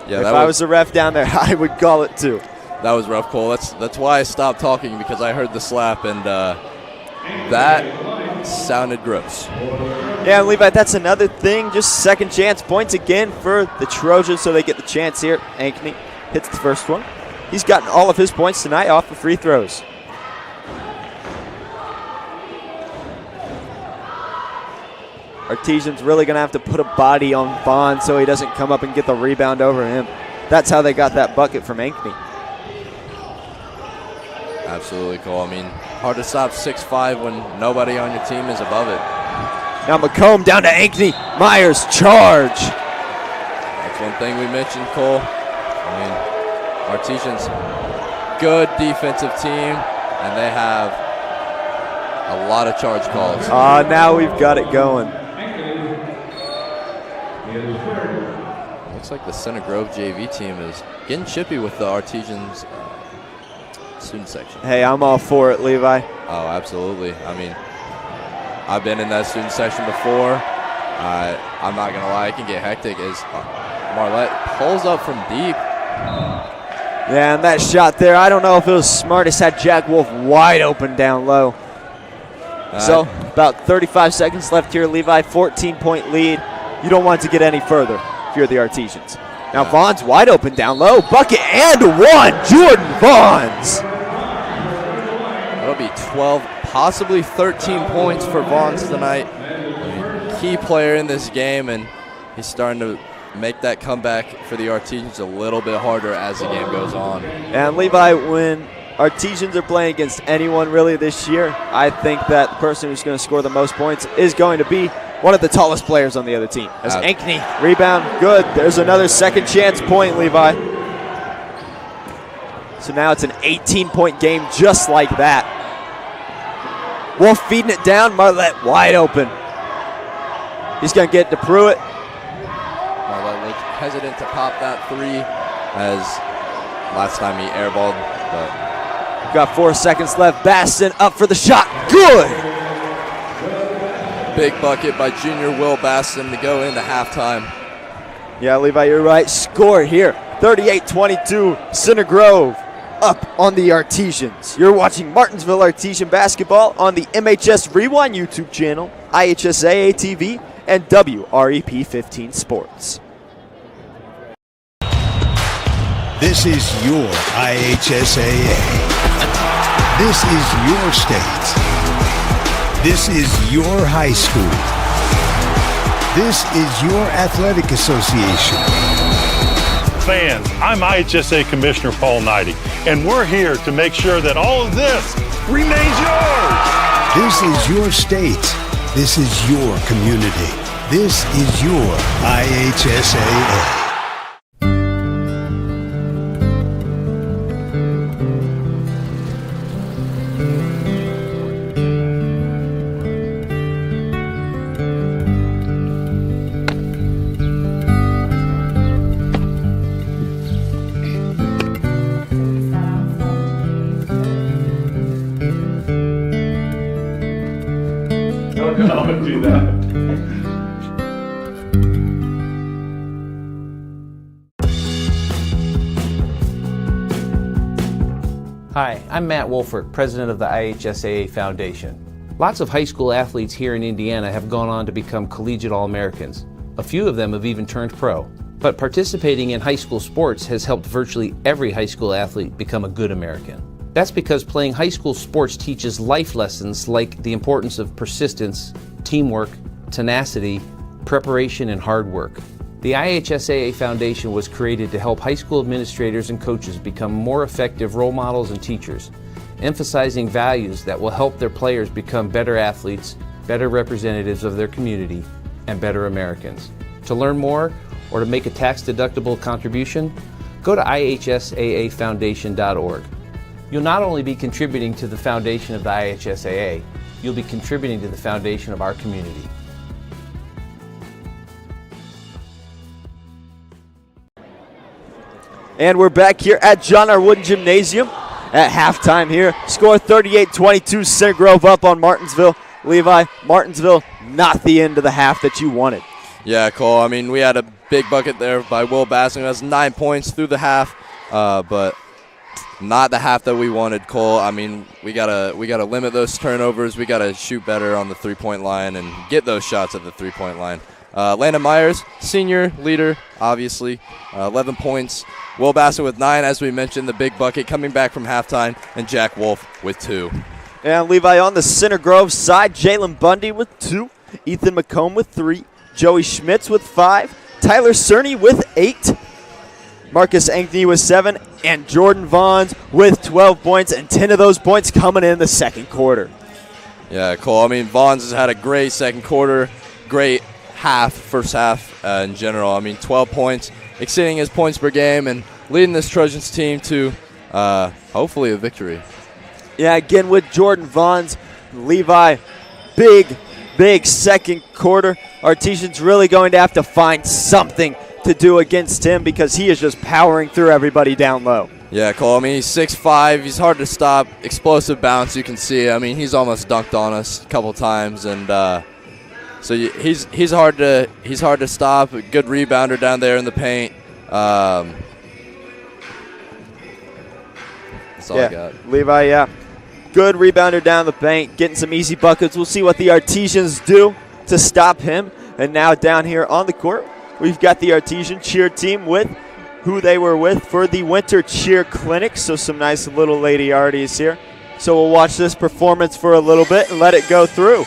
Yeah, if I was the ref down there, I would call it too. That was rough, Cole. That's why I stopped talking, because I heard the slap, and that sounded gross. Yeah, Levi, that's another thing. Just second chance points again for the Trojans, so they get the chance here. Ankney hits the first one. He's gotten all of his points tonight off the free throws. Artesian's really going to have to put a body on Vaughn so he doesn't come up and get the rebound over him. That's how they got that bucket from Ankney. Absolutely, Cole. I mean, hard to stop 6'5" when nobody on your team is above it. Now McComb down to Ankney. Myers charge. That's one thing we mentioned, Cole. I mean, Artesian's good defensive team, and they have a lot of charge calls. Now we've got it going. Looks like the Center Grove JV team is getting chippy with the Artesians student section. Hey, I'm all for it, Levi. Oh, absolutely. I mean, I've been in that student section before. I'm not going to lie, it can get hectic as Marlette pulls up from deep. Yeah, and that shot there, I don't know if it was smartest, had Jack Wolf wide open down low. So, about 35 seconds left here, Levi, 14-point lead. You don't want to get any further if you're the Artesians. Now Vaughn's wide open down low. Bucket and one. Jordan Vaughns. That'll be 12, possibly 13 points for Vaughns tonight. I mean, key player in this game, and he's starting to make that comeback for the Artesians a little bit harder as the game goes on. And Levi, when Artesians are playing against anyone really this year, I think that the person who's going to score the most points is going to be one of the tallest players on the other team. As Ankney, rebound, good. There's another second chance point, Levi. So now it's an 18-point game just like that. Wolf feeding it down, Marlette wide open. He's going to get to Pruitt. Marlette looked hesitant to pop that three as last time he airballed, but got 4 seconds left. Baston up for the shot. Good. Big bucket by junior Will Baston to go into halftime. Yeah, Levi, you're right. Score here, 38-22, Center Grove up on the Artesians. You're watching Martinsville Artesian basketball on the MHS Rewind YouTube channel, IHSAA TV, and WREP 15 Sports. This is your IHSAA. This is your state. This is your high school. This is your athletic association. Fans, I'm IHSA Commissioner Paul Knighty, and we're here to make sure that all of this remains yours. This is your state. This is your community. This is your IHSAA. Don't do that. Hi, I'm Matt Wolfert, president of the IHSAA Foundation. Lots of high school athletes here in Indiana have gone on to become collegiate All-Americans. A few of them have even turned pro. But participating in high school sports has helped virtually every high school athlete become a good American. That's because playing high school sports teaches life lessons like the importance of persistence, teamwork, tenacity, preparation, and hard work. The IHSAA Foundation was created to help high school administrators and coaches become more effective role models and teachers, emphasizing values that will help their players become better athletes, better representatives of their community, and better Americans. To learn more or to make a tax-deductible contribution, go to ihsaafoundation.org. You'll not only be contributing to the foundation of the IHSAA, you'll be contributing to the foundation of our community. And we're back here at John R. Wooden Gymnasium at halftime here. Score 38-22, Center Grove up on Martinsville. Levi, Martinsville, not the end of the half that you wanted. Yeah, Cole, I mean, we had a big bucket there by Will Basson. That's 9 points through the half, but not the half that we wanted, Cole. I mean, we gotta limit those turnovers. We gotta shoot better on the three-point line and get those shots at the three-point line. Landon Myers, senior leader, obviously, 11 points. Will Bassett with 9, as we mentioned, the big bucket coming back from halftime, and Jack Wolf with 2. And Levi on the Center Grove side, Jalen Bundy with 2, Ethan McComb with 3, Joey Schmitz with 5, Tyler Cerny with 8. Marcus Ankney with 7, and Jordan Vaughns with 12 points, and 10 of those points coming in the second quarter. Yeah, Cole. I mean, Vaughns has had a great second quarter, great first half in general. I mean, 12 points, exceeding his points per game, and leading this Trojans team to hopefully a victory. Yeah, again with Jordan Vaughns, Levi, big second quarter. Artesian's really going to have to find something to do against him because he is just powering through everybody down low. Yeah, Cole. I mean, he's 6'5". He's hard to stop. Explosive bounce, you can see. I mean, he's almost dunked on us a couple times, and so he's hard to stop. A good rebounder down there in the paint. That's all I got. Levi, yeah. Good rebounder down the paint, getting some easy buckets. We'll see what the Artesians do to stop him. And now down here on the court, we've got the Artesian cheer team with who they were with for the Winter Cheer Clinic. So some nice little lady Arties here. So we'll watch this performance for a little bit and let it go through.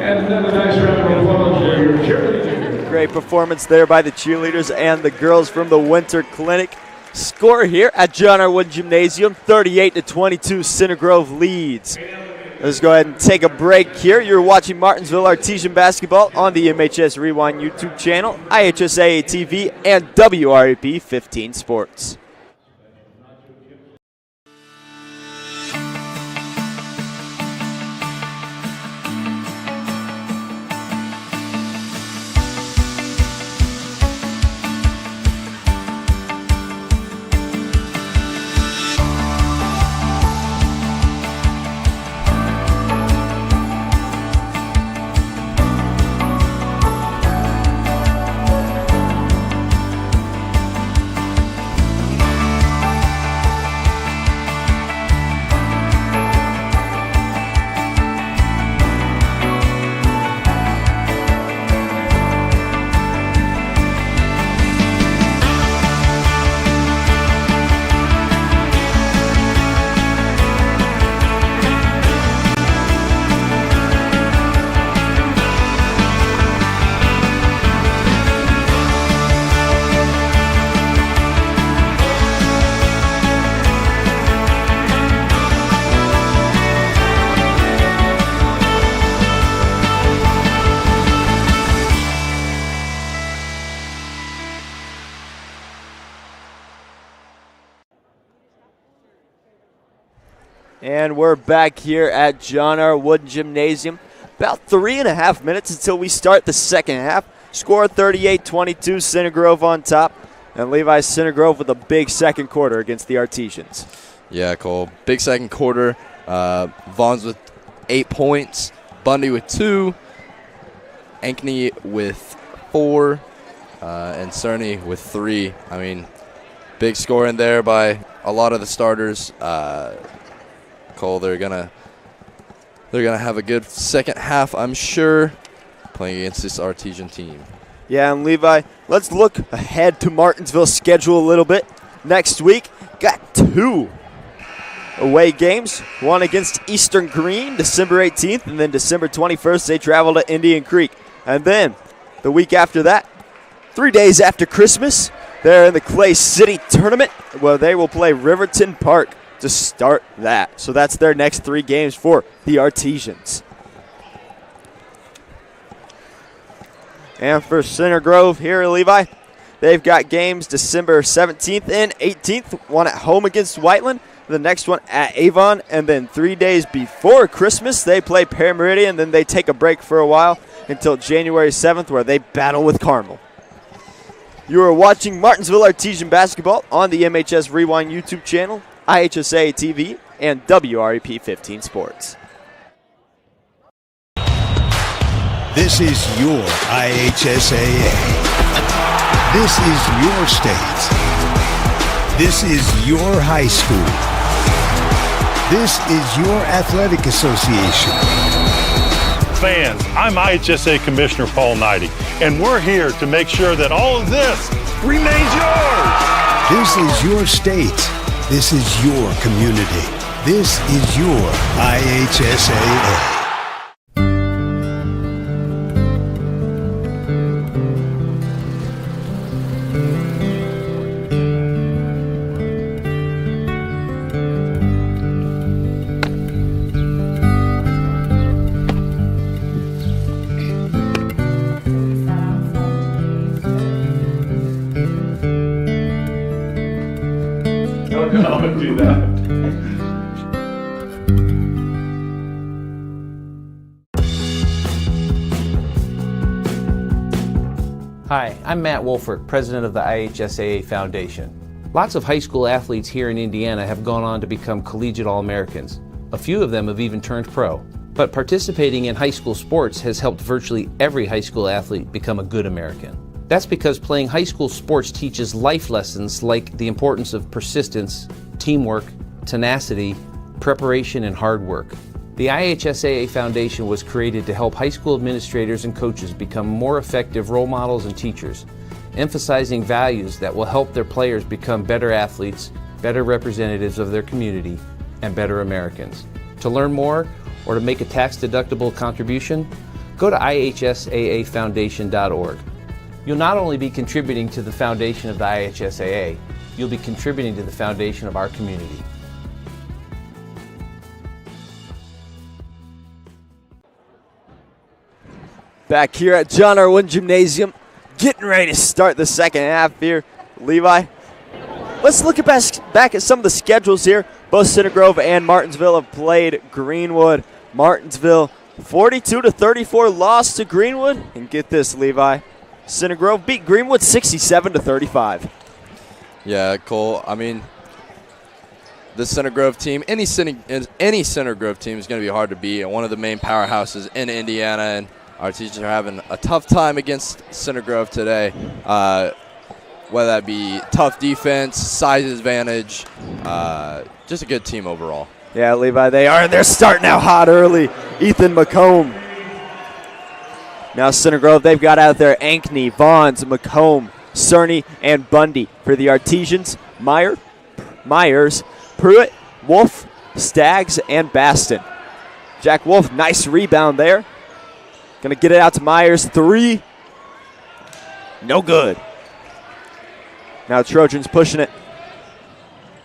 And another nice round of applause for your cheerleaders. Great performance there by the cheerleaders and the girls from the Winter Clinic. Score here at John R. Wooden Gymnasium, 38-22, Center Grove leads. Let's go ahead and take a break here. You're watching Martinsville Artesian Basketball on the MHS Rewind YouTube channel, IHSAA TV, and WRAP 15 Sports. And we're back here at John R. Wooden Gymnasium. About 3.5 minutes until we start the second half. Score 38-22, Center Grove on top. And Levi Center Grove with a big second quarter against the Artesians. Yeah, Cole. Big second quarter. Vaughns with 8 points. Bundy with 2. Ankney with 4. And Cerny with 3. I mean, big scoring there by a lot of the starters. Cole, they're gonna have a good second half, I'm sure, playing against this Artesian team. Yeah, and Levi, let's look ahead to Martinsville's schedule a little bit. Next week, got 2 away games. One against Eastern Green, December 18th, and then December 21st, they travel to Indian Creek. And then the week after that, 3 days after Christmas, they're in the Clay City Tournament, where they will play Riverton Park to start that. So that's their next 3 games for the Artesians. And for Center Grove here, Levi, they've got games December 17th and 18th, one at home against Whiteland, the next one at Avon, and then 3 days before Christmas, they play Parameridian, then they take a break for a while until January 7th, where they battle with Carmel. You are watching Martinsville Artesian Basketball on the MHS Rewind YouTube channel, IHSA TV, and WREP 15 Sports. This is your IHSAA. This is your state. This is your high school. This is your athletic association. Fans, I'm IHSA Commissioner Paul Knighty, and we're here to make sure that all of this remains yours. This is your state. This is your community. This is your IHSAA. Do that. Hi, I'm Matt Wolfert, president of the IHSAA Foundation. Lots of high school athletes here in Indiana have gone on to become collegiate All-Americans. A few of them have even turned pro. But participating in high school sports has helped virtually every high school athlete become a good American. That's because playing high school sports teaches life lessons like the importance of persistence, teamwork, tenacity, preparation, and hard work. The IHSAA Foundation was created to help high school administrators and coaches become more effective role models and teachers, emphasizing values that will help their players become better athletes, better representatives of their community, and better Americans. To learn more or to make a tax-deductible contribution, go to ihsaafoundation.org. You'll not only be contributing to the foundation of the IHSAA, you'll be contributing to the foundation of our community. Back here at John R. Wooden Gymnasium, getting ready to start the second half here. Levi, let's look back at some of the schedules here. Both Center Grove and Martinsville have played Greenwood. Martinsville 42-34 loss to Greenwood. And get this, Levi, Center Grove beat Greenwood 67-35. Yeah, Cole, I mean, the Center Grove team, any Center Grove team is going to be hard to beat, and one of the main powerhouses in Indiana, and our teachers are having a tough time against Center Grove today, whether that be tough defense, size advantage, just a good team overall. Yeah, Levi, they are. They're starting out hot early. Ethan McComb. Now Center Grove, they've got out there Ankney, Vaughns, McComb, Cerny, and Bundy. For the Artesians, Myers, Pruitt, Wolf, Staggs, and Baston. Jack Wolf, nice rebound there. Going to get it out to Myers. Three. No good. Now Trojans pushing it.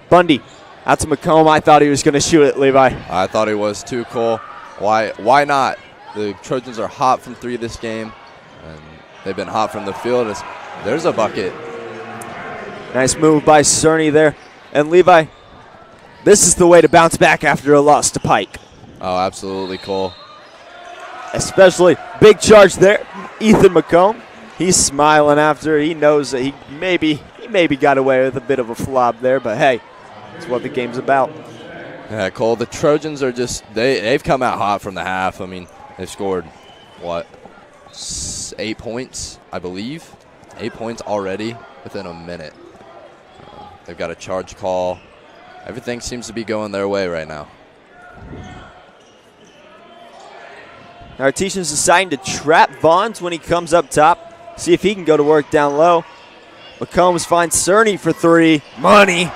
Bundy out to McComb. I thought he was going to shoot it, Levi. I thought he was too, Cole. Why not? The Trojans are hot from three this game, and they've been hot from the field. There's a bucket. Nice move by Cerny there. And Levi, this is the way to bounce back after a loss to Pike. Oh, absolutely, Cole. Especially big charge there. Ethan McComb, he's smiling after. He knows that he maybe got away with a bit of a flop there, but hey, that's what the game's about. Yeah, Cole, the Trojans are just, they've come out hot from the half. I mean, they've scored, 8 points, I believe. 8 points already within a minute. They've got a charge call. Everything seems to be going their way right now. Artesians deciding to trap Vaughns when he comes up top. See if he can go to work down low. McCombs finds Cerny for three. Money.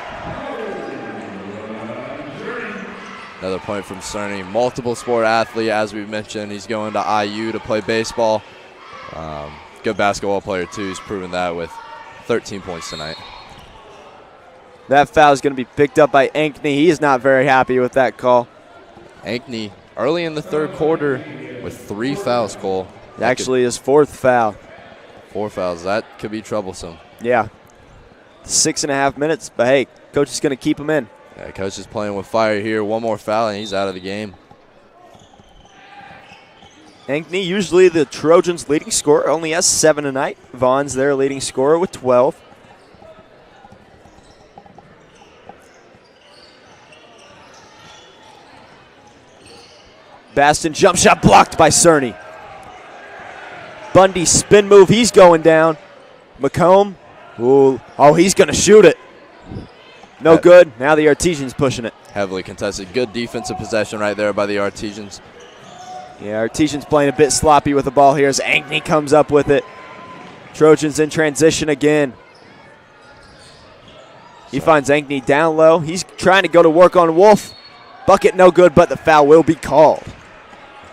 Another point from Cerny. Multiple sport athlete, as we mentioned. He's going to IU to play baseball. Good basketball player, too. He's proven that with 13 points tonight. That foul is going to be picked up by Ankney. He is not very happy with that call. Ankney, early in the third quarter with 3 fouls, Cole. Actually, his fourth foul. 4 fouls. That could be troublesome. Yeah. 6.5 minutes, but hey, coach is going to keep him in. Yeah, coach is playing with fire here. One more foul, and he's out of the game. Ankeny, usually the Trojans' leading scorer, only has 7 tonight. Vaughn's their leading scorer with 12. Baston jump shot blocked by Cerny. Bundy spin move, he's going down. McComb, ooh, oh, he's going to shoot it. No good. Now the Artesians pushing it. Heavily contested. Good defensive possession right there by the Artesians. Yeah, Artesians playing a bit sloppy with the ball here as Ankeny comes up with it. Trojans in transition again. He finds Ankeny down low. He's trying to go to work on Wolf. Bucket no good, but the foul will be called.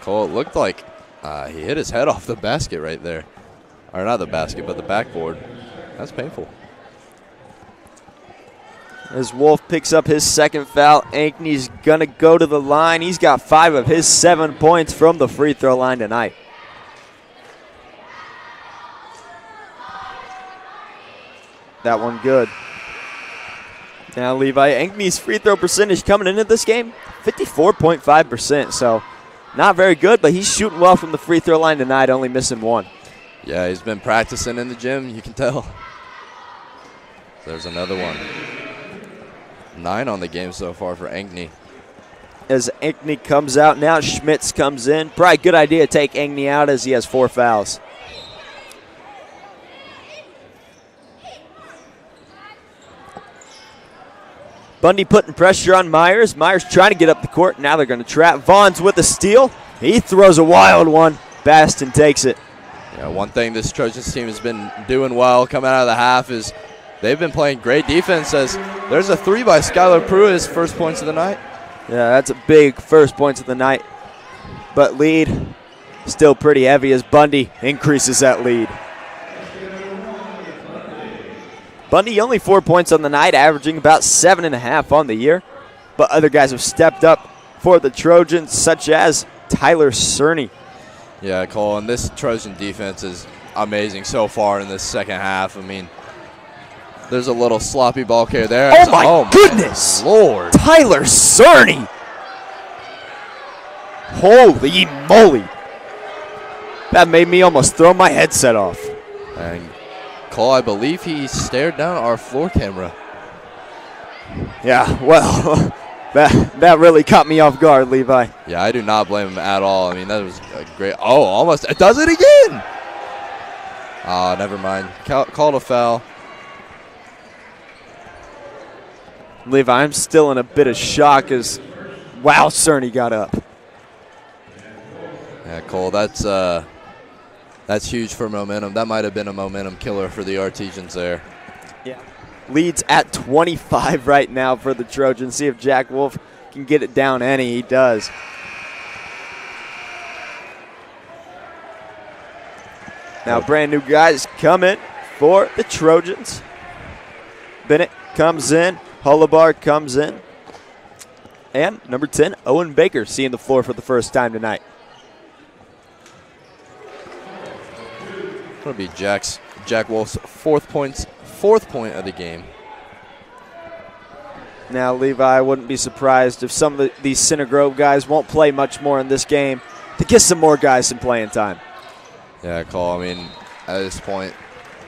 Cole, it looked like he hit his head off the basket right there. Or not the basket, but the backboard. That's painful. As Wolf picks up his second foul, Ankeny's going to go to the line. He's got 5 of his 7 points from the free throw line tonight. That one good. Now Levi, Ankeny's free throw percentage coming into this game, 54.5%. So not very good, but he's shooting well from the free throw line tonight, only missing 1. Yeah, he's been practicing in the gym, you can tell. There's another one. 9 on the game so far for Ankeny. As Ankeny comes out now, Schmitz comes in. Probably a good idea to take Ankeny out as he has 4 fouls. Bundy putting pressure on Myers. Myers trying to get up the court. Now they're going to trap. Vaughn's with a steal. He throws a wild one. Baston takes it. Yeah, one thing this Trojans team has been doing well coming out of the half is they've been playing great defense. As there's a 3 by Skylar Pruitt, his first points of the night. Yeah, that's a big first points of the night. But lead still pretty heavy as Bundy increases that lead. Bundy only 4 points on the night, averaging about 7.5 on the year. But other guys have stepped up for the Trojans, such as Tyler Cerny. Yeah, Cole, and this Trojan defense is amazing so far in this second half. I mean, there's a little sloppy ball carrier there. Oh my goodness! Lord. Tyler Cerny! Holy moly! That made me almost throw my headset off. And Cole, I believe he stared down our floor camera. Yeah, well, that really caught me off guard, Levi. Yeah, I do not blame him at all. I mean, that was a great. Oh, almost. It does it again. Oh, never mind. Called a foul. Levi, I'm still in a bit of shock as, wow, Cerny got up. Yeah, Cole, that's huge for momentum. That might have been a momentum killer for the Artesians there. Yeah. Leads at 25 right now for the Trojans. See if Jack Wolf can get it down any. He does. Now brand new guys coming for the Trojans. Bennett comes in. Hullabar comes in. And number 10, Owen Baker, seeing the floor for the first time tonight. It'll be Jack Wolf's fourth point of the game. Now, Levi, I wouldn't be surprised if some of these Center Grove guys won't play much more in this game to get some more guys some playing time. Yeah, Cole, I mean, at this point,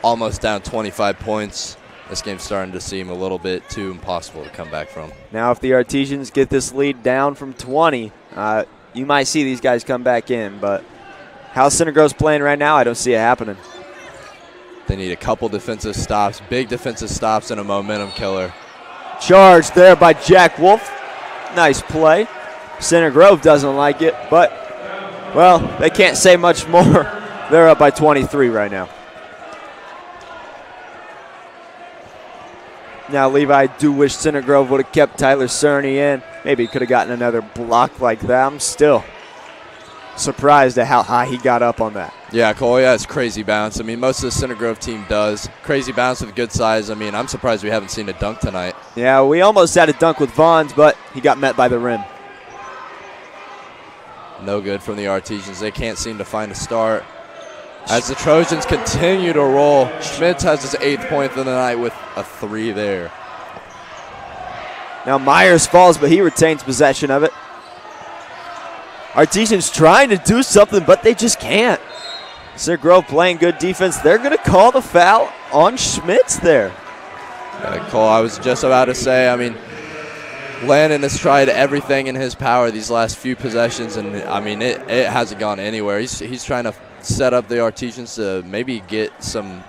almost down 25 points. This game's starting to seem a little bit too impossible to come back from. Now, if the Artesians get this lead down from 20, you might see these guys come back in. But how Center Grove's playing right now, I don't see it happening. They need a couple defensive stops, big defensive stops, and a momentum killer. Charged there by Jack Wolf. Nice play. Center Grove doesn't like it, but, well, they can't say much more. They're up by 23 right now. Now, Levi, I do wish Center Grove would have kept Tyler Cerny in. Maybe he could have gotten another block like that. I'm still surprised at how high he got up on that. Yeah, Cole, yeah, it's crazy bounce. I mean, most of the Center Grove team does. Crazy bounce with good size. I mean, I'm surprised we haven't seen a dunk tonight. Yeah, we almost had a dunk with Vaughn's, but he got met by the rim. No good from the Artesians. They can't seem to find a start. As the Trojans continue to roll, Schmitz has his 8th point of the night with a 3 there. Now Myers falls, but he retains possession of it. Artesians trying to do something, but they just can't. Center Grove playing good defense. They're going to call the foul on Schmitz there. Cole, I was just about to say, I mean, Landon has tried everything in his power these last few possessions, and I mean, it hasn't gone anywhere. He's trying to set up the Artesians to maybe get some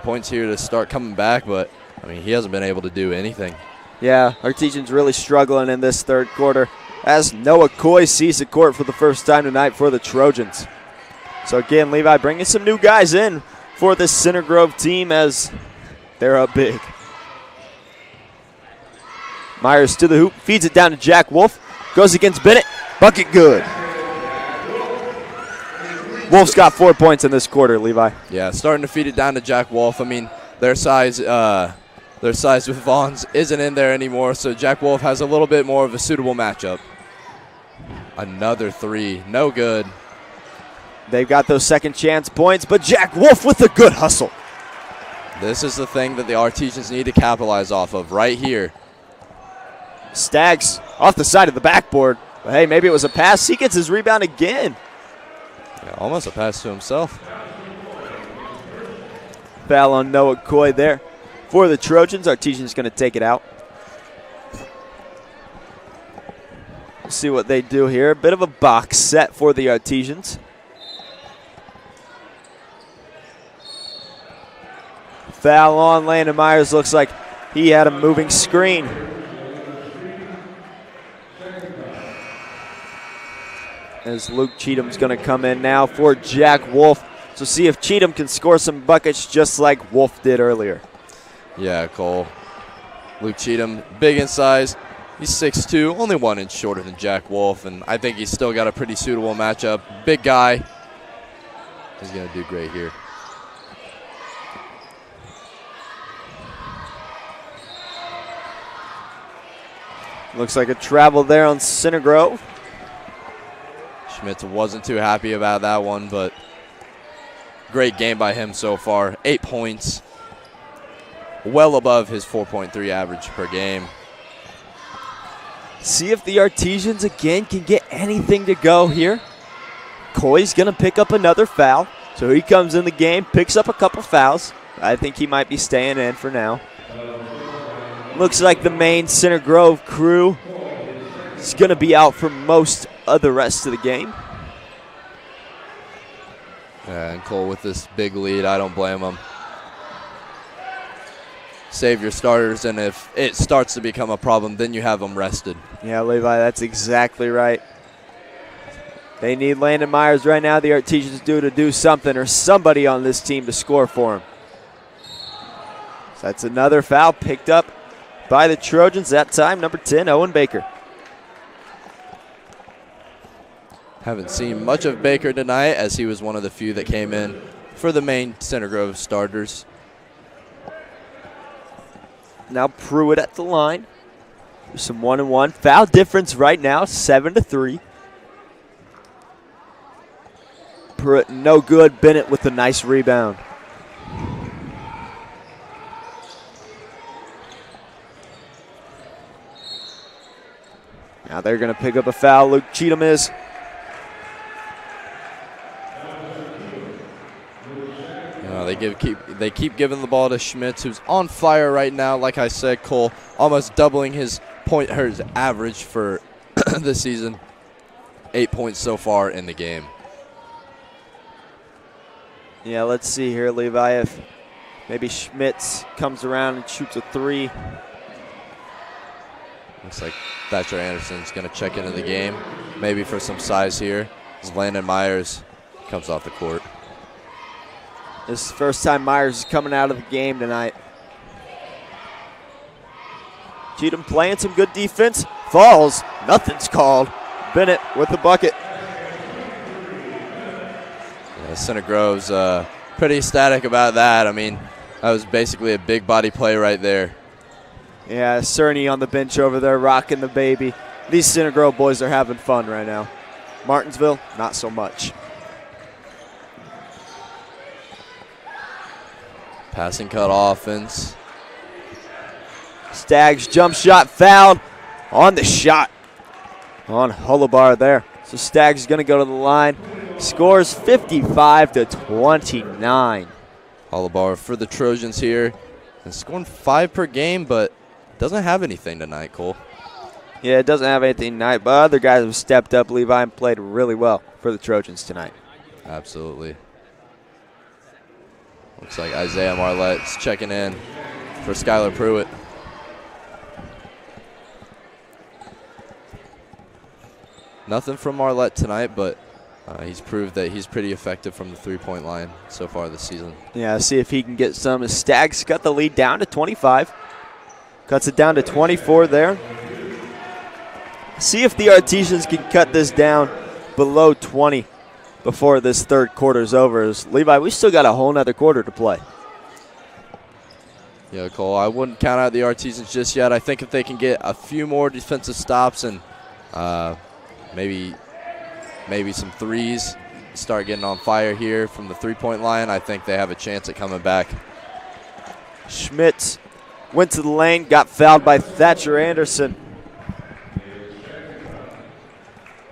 points here to start coming back, but I mean, he hasn't been able to do anything. Yeah, Artesians really struggling in this third quarter as Noah Coy sees the court for the first time tonight for the Trojans. So again, Levi bringing some new guys in for this Center Grove team as they're up big. Myers to the hoop, feeds it down to Jack Wolf, goes against Bennett, bucket good. Wolf's got 4 points in this quarter, Levi. Yeah, starting to feed it down to Jack Wolf. I mean, their size with Vaughn's isn't in there anymore, so Jack Wolf has a little bit more of a suitable matchup. Another 3, no good. They've got those second chance points, but Jack Wolf with a good hustle. This is the thing that the Artesians need to capitalize off of right here. Staggs off the side of the backboard. But hey, maybe it was a pass. He gets his rebound again. Yeah, almost a pass to himself. Foul on Noah Coy there. For the Trojans, Artesians going to take it out. We'll see what they do here. A bit of a box set for the Artesians. Foul on Landon Myers. Looks like he had a moving screen. As Luke Cheatham's going to come in now for Jack Wolf. So see if Cheatham can score some buckets just like Wolf did earlier. Yeah, Cole. Luke Cheatham, big in size. He's 6'2", only 1 inch shorter than Jack Wolf, and I think he's still got a pretty suitable matchup. Big guy. He's going to do great here. Looks like a travel there on Center Grove. Schmitz wasn't too happy about that one, but great game by him so far. 8 points, well above his 4.3 average per game. See if the Artesians again can get anything to go here. Coy's going to pick up another foul. So he comes in the game, picks up a couple fouls. I think he might be staying in for now. Looks like the main Center Grove crew is going to be out for most of the rest of the game. Yeah, and Cole with this big lead, I don't blame him. Save your starters, and if it starts to become a problem, then you have them rested. Yeah, Levi, that's exactly right. They need Landon Myers right now. The Artesians to do something, or somebody on this team to score for him. So that's another foul picked up by the Trojans. That time, number 10, Owen Baker. Haven't seen much of Baker tonight, as he was one of the few that came in for the main Center Grove starters. Now Pruitt at the line. There's some 1-on-1. Foul difference right now, 7-3. Pruitt no good. Bennett with a nice rebound. Now they're going to pick up a foul. Luke Cheatham is. They keep giving the ball to Schmitz, who's on fire right now. Like I said, Cole, almost doubling his average for the season. 8 points so far in the game. Yeah, let's see here, Levi, if maybe Schmitz comes around and shoots a 3. Looks like Thatcher Anderson's going to check into the game, maybe for some size here, as Landon Myers comes off the court. This is the first time Myers is coming out of the game tonight. Cheatham playing some good defense. Falls. Nothing's called. Bennett with the bucket. Yeah, Center Grove's pretty ecstatic about that. I mean, that was basically a big body play right there. Yeah, Cerny on the bench over there rocking the baby. These Center Grove boys are having fun right now. Martinsville, not so much. Passing cut offense. Staggs jump shot fouled on the shot on Hullabar there. So Staggs is going to go to the line. Scores 55-29. Hullabar for the Trojans here. And scoring 5 per game, but doesn't have anything tonight, Cole. Yeah, it doesn't have anything tonight, but other guys have stepped up, Levi, and played really well for the Trojans tonight. Absolutely. Looks like Isaiah Marlette's checking in for Skylar Pruitt. Nothing from Marlette tonight, but he's proved that he's pretty effective from the three-point line so far this season. Yeah, see if he can get some. Staggs cut the lead down to 25. Cuts it down to 24 there. See if the Artesians can cut this down below 20 before this third quarter is over. As Levi, we still got a whole nother quarter to play. Yeah, Cole, I wouldn't count out the Artesians just yet. I think if they can get a few more defensive stops and maybe some threes, start getting on fire here from the three-point line, I think they have a chance at coming back. Schmitz went to the lane, got fouled by Thatcher Anderson.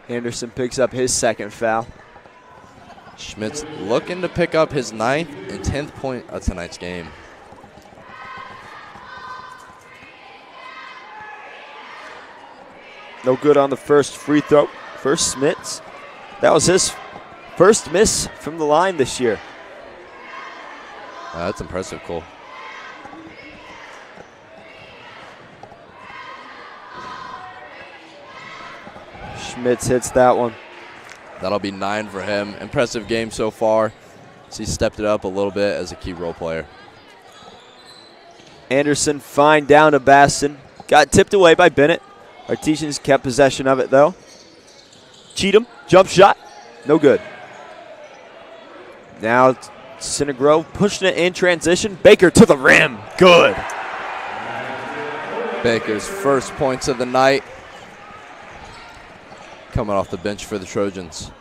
Anderson picks up his second foul. Schmitz looking to pick up his 9th and 10th point of tonight's game. No good on the first free throw. First Schmitz. That was his first miss from the line this year. That's impressive, Cole. Schmitz hits that one. That'll be 9 for him. Impressive game so far. So he stepped it up a little bit as a key role player. Anderson fine down to Baston. Got tipped away by Bennett. Artesians kept possession of it, though. Cheatham, jump shot, no good. Now Center Grove pushing it in transition. Baker to the rim, good. Baker's first points of the night. Coming off the bench for the Trojans.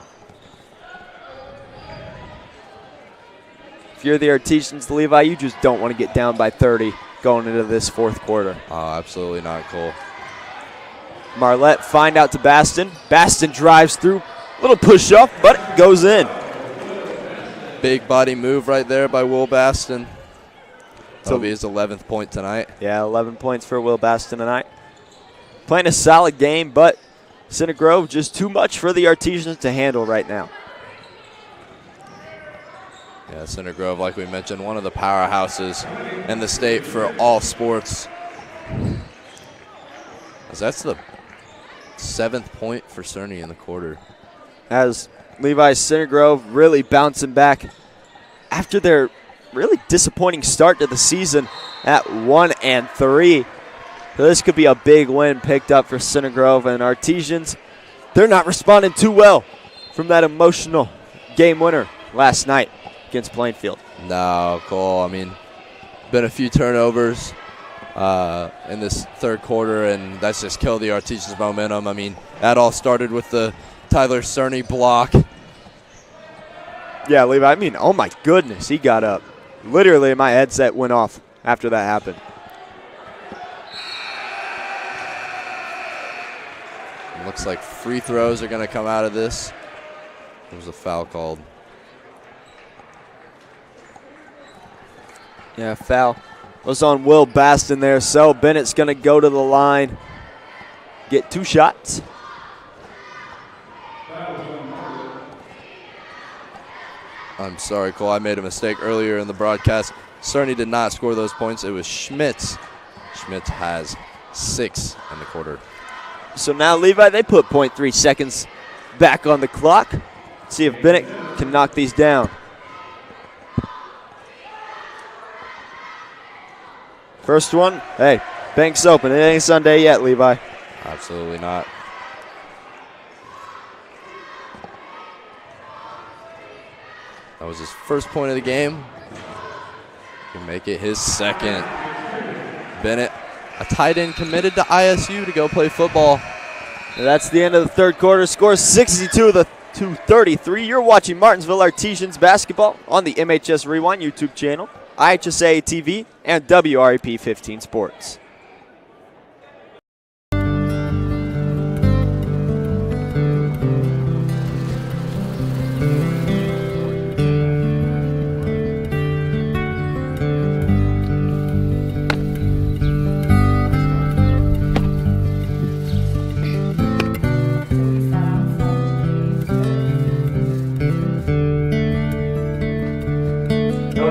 If you're the Artesians, Levi, you just don't want to get down by 30 going into this fourth quarter. Oh, absolutely not, Cole. Marlette find out to Baston. Baston drives through. Little push up, but it goes in. Big body move right there by Will Baston. That'll be his 11th point tonight. Yeah, 11 points for Will Baston tonight. Playing a solid game, but Center Grove just too much for the Artesians to handle right now. Yeah, Center Grove, like we mentioned, one of the powerhouses in the state for all sports. That's the 7th point for Cerny in the quarter. As Levi's Center Grove really bouncing back after their really disappointing start to the season at 1-3. So this could be a big win picked up for Center Grove, and Artesians, they're not responding too well from that emotional game winner last night against Plainfield. No, Cole, I mean, been a few turnovers in this third quarter, and that's just killed the Artesians' momentum. I mean, that all started with the Tyler Cerny block. Yeah, Levi, I mean, oh my goodness, he got up. Literally, my headset went off after that happened. Looks like free throws are going to come out of this. There was a foul called. Yeah, foul was on Will Baston there, so Bennett's going to go to the line, get 2 shots. I'm sorry, Cole. I made a mistake earlier in the broadcast. Cerny did not score those points. It was Schmitz. Schmitz has 6 in the quarter. So now, Levi, they put 0.3 seconds back on the clock. See if Bennett can knock these down. First one, hey, bank's open. It ain't Sunday yet, Levi. Absolutely not. That was his first point of the game. Can make it his second. Bennett, a tight end committed to ISU to go play football. And that's the end of the third quarter. Score 62-33. You're watching Martinsville Artesians basketball on the MHS Rewind YouTube channel. IHSA TV, and WREP 15 Sports.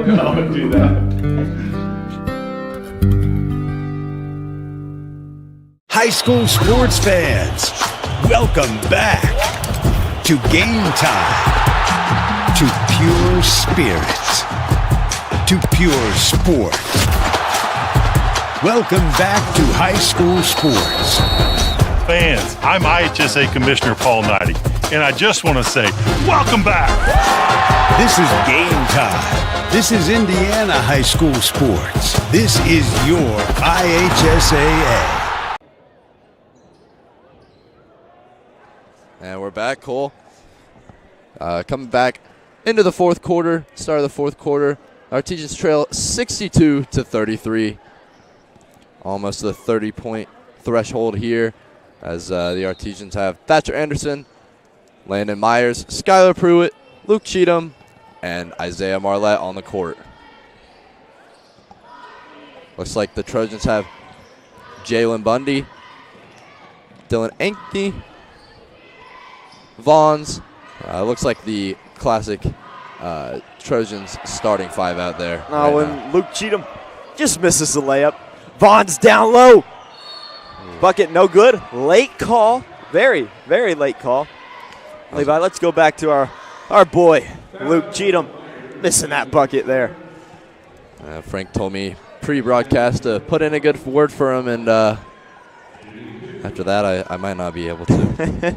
Don't do that. High school sports fans, welcome back to Game Time, to pure spirit, to pure sport. Welcome back to high school sports. Fans, I'm IHSA Commissioner Paul Knighty, and I just want to say, welcome back. This is Game Time. This is Indiana high school sports. This is your IHSAA. And we're back, Cole. Coming back into the fourth quarter, start of the fourth quarter. Our Artesians trail 62-33. Almost the 30-point threshold here as the Artesians have Thatcher Anderson, Landon Myers, Skylar Pruitt, Luke Cheatham, and Isaiah Marlette on the court. Looks like the Trojans have Jalen Bundy, Dylan Enke, Vaughns. Looks like the classic Trojans starting five out there. Oh, and Luke Cheatham just misses the layup. Vaughn's down low. Bucket no good. Late call. Very, very late call. Levi, let's go back to our boy, Luke Cheatham, missing that bucket there. Frank told me pre-broadcast to put in a good word for him, and after that I might not be able to.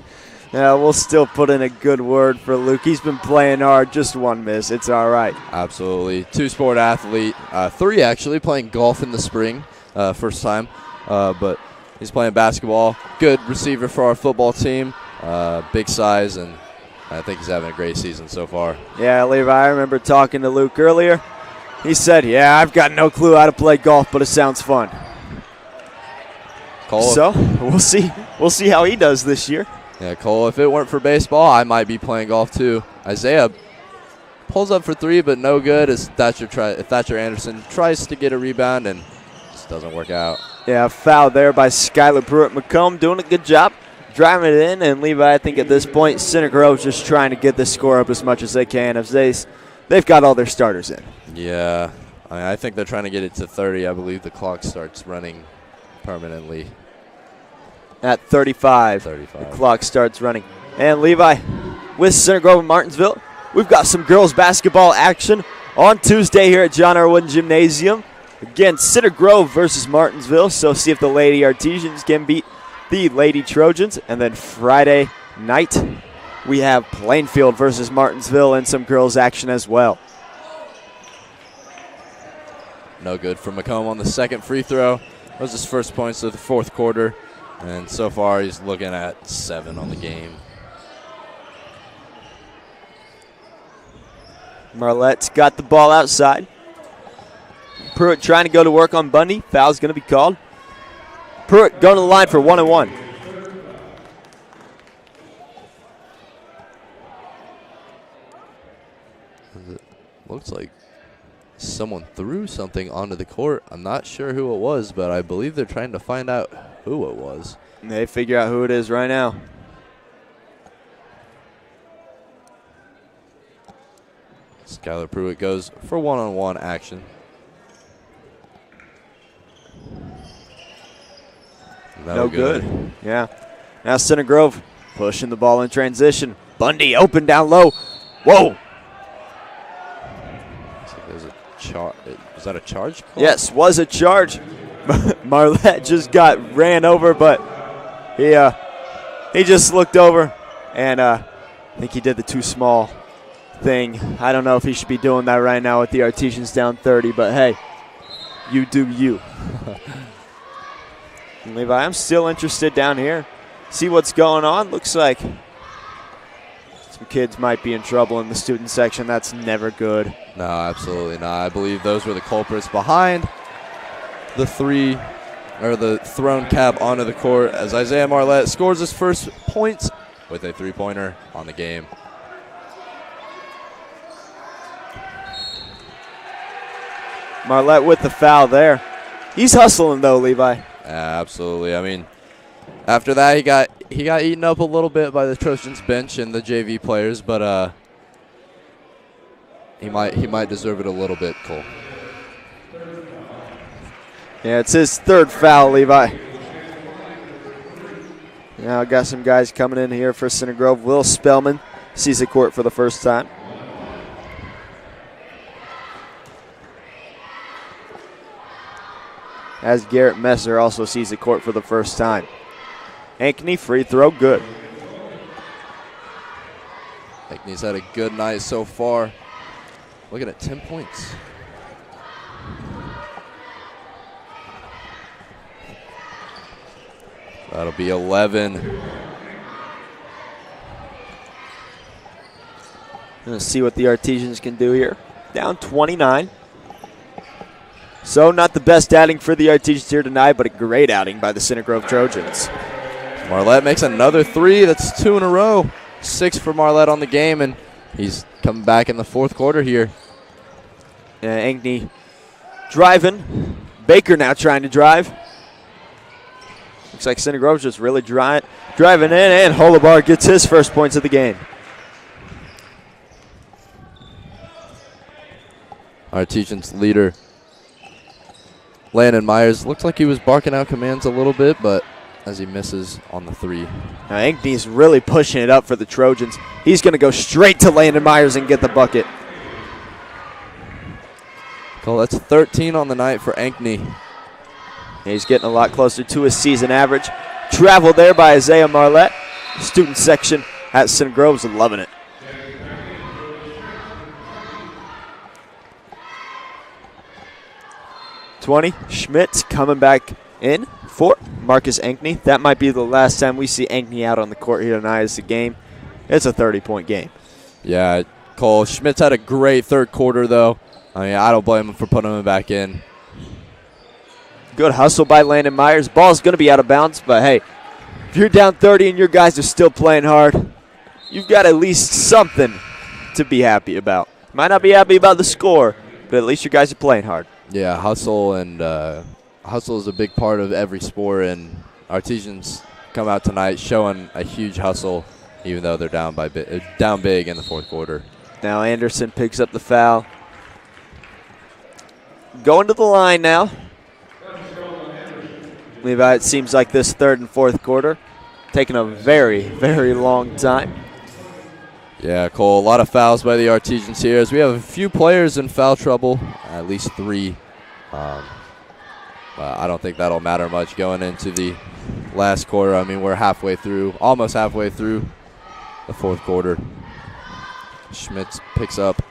Yeah, we'll still put in a good word for Luke. He's been playing hard, just one miss. It's all right. Absolutely. Two-sport athlete. Three, actually, playing golf in the spring, first time. But he's playing basketball. Good receiver for our football team. Big size, and I think he's having a great season so far. Yeah, Levi, I remember talking to Luke earlier. He said, yeah, I've got no clue how to play golf, but it sounds fun. Cole, so we'll see how he does this year. Yeah, Cole, if it weren't for baseball, I might be playing golf too. Isaiah pulls up for three, but no good as Thatcher Anderson tries to get a rebound and just doesn't work out. Yeah, foul there by Skylar Pruitt-McComb, doing a good job driving it in. And Levi, I think at this point, Center Grove's just trying to get the score up as much as they can as they've got all their starters in. Yeah, I think they're trying to get it to 30. I believe the clock starts running permanently. At 35. The clock starts running. And Levi, with Center Grove and Martinsville, we've got some girls basketball action on Tuesday here at John R. Wooden Gymnasium. Again, Center Grove versus Martinsville. So see if the Lady Artesians can beat the Lady Trojans. And then Friday night, we have Plainfield versus Martinsville and some girls action as well. No good for McComb on the second free throw. That was his first points of the fourth quarter. And so far, he's looking at 7 on the game. Marlette's got the ball outside. Pruitt trying to go to work on Bundy. Foul's going to be called. Pruitt going to the line for 1-and-1. Looks like someone threw something onto the court. I'm not sure who it was, but I believe they're trying to find out who it was. They figure out who it is right now. Skylar Pruitt goes for one-on-one action. No good. Yeah. Now Center Grove pushing the ball in transition. Bundy open down low. Whoa. Was that a charge call? Yes, was a charge. Marlette just got ran over, but he just looked over, and I think he did the too small thing. I don't know if he should be doing that right now with the Artesians down 30, but hey, you do you. Levi, I'm still interested down here. See what's going on. Looks like it's kids might be in trouble in the student section. That's never good. No, absolutely not. I believe those were the culprits behind the thrown cap onto the court as Isaiah Marlette scores his first points with a three-pointer on the game. Marlette with the foul there. He's hustling though, Levi. Yeah, absolutely. I mean, after that he got eaten up a little bit by the Trojans bench and the JV players, but he might deserve it a little bit, Cole. Yeah, it's his third foul, Levi. Now got some guys coming in here for Center Grove. Will Spellman sees the court for the first time. As Garrett Messer also sees the court for the first time. Ankeny free throw, good. Ankney's had a good night so far. Looking at 10 points. That'll be 11. Gonna see what the Artesians can do here. Down 29. So not the best outing for the Artesians here tonight, but a great outing by the Center Grove Trojans. Marlette makes another three. That's 2 in a row. 6 for Marlette on the game, and he's coming back in the fourth quarter here. Ankeny driving. Baker now trying to drive. Looks like Center Grove's just really driving in, and Holobar gets his first points of the game. Artesians leader Landon Myers looks like he was barking out commands a little bit, but as he misses on the three. Now Ankney's really pushing it up for the Trojans. He's going to go straight to Landon Myers and get the bucket. Cole, that's 13 on the night for Ankney. He's getting a lot closer to his season average. Travel there by Isaiah Marlette. Student section at Center Grove's loving it. Schmidt coming back in for Marcus Ankney. That might be the last time we see Ankney out on the court here tonight as a game. It's a 30-point game. Yeah, Cole, Schmidt's had a great third quarter, though. I mean, I don't blame him for putting him back in. Good hustle by Landon Myers. Ball's going to be out of bounds, but hey, if you're down 30 and your guys are still playing hard, you've got at least something to be happy about. Might not be happy about the score, but at least your guys are playing hard. Yeah, hustle is a big part of every sport, and Artesians come out tonight showing a huge hustle, even though they're down big in the fourth quarter. Now Anderson picks up the foul. Going to the line now. Levi, it seems like this third and fourth quarter taking a very, very long time. Yeah, Cole, a lot of fouls by the Artesians here as we have a few players in foul trouble, at least 3. But I don't think that'll matter much going into the last quarter. I mean, we're almost halfway through the fourth quarter. Schmitz picks up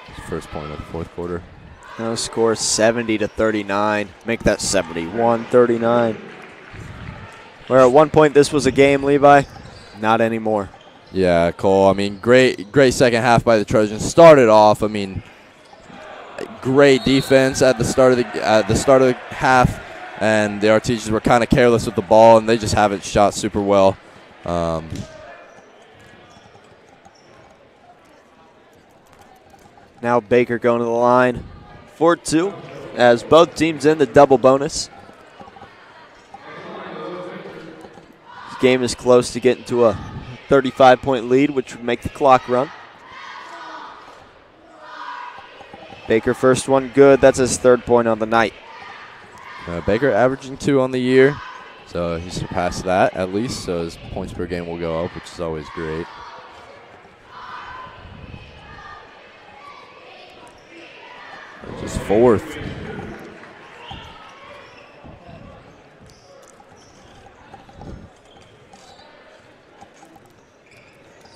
his first point of the fourth quarter. Now score 70-39. Make that 71-39. Where at one point this was a game, Levi. Not anymore. Yeah, Cole. I mean, great second half by the Trojans. Started off, I mean, great defense at the start of the half, and the Artesians were kind of careless with the ball, and they just haven't shot super well. Now Baker going to the line for 2 as both teams in the double bonus. This game is close to getting to a 35-point lead, which would make the clock run. Baker first one good. That's his third point on the night. Baker averaging 2 on the year, so he surpassed that at least, so his points per game will go up, which is always great. Just 4th.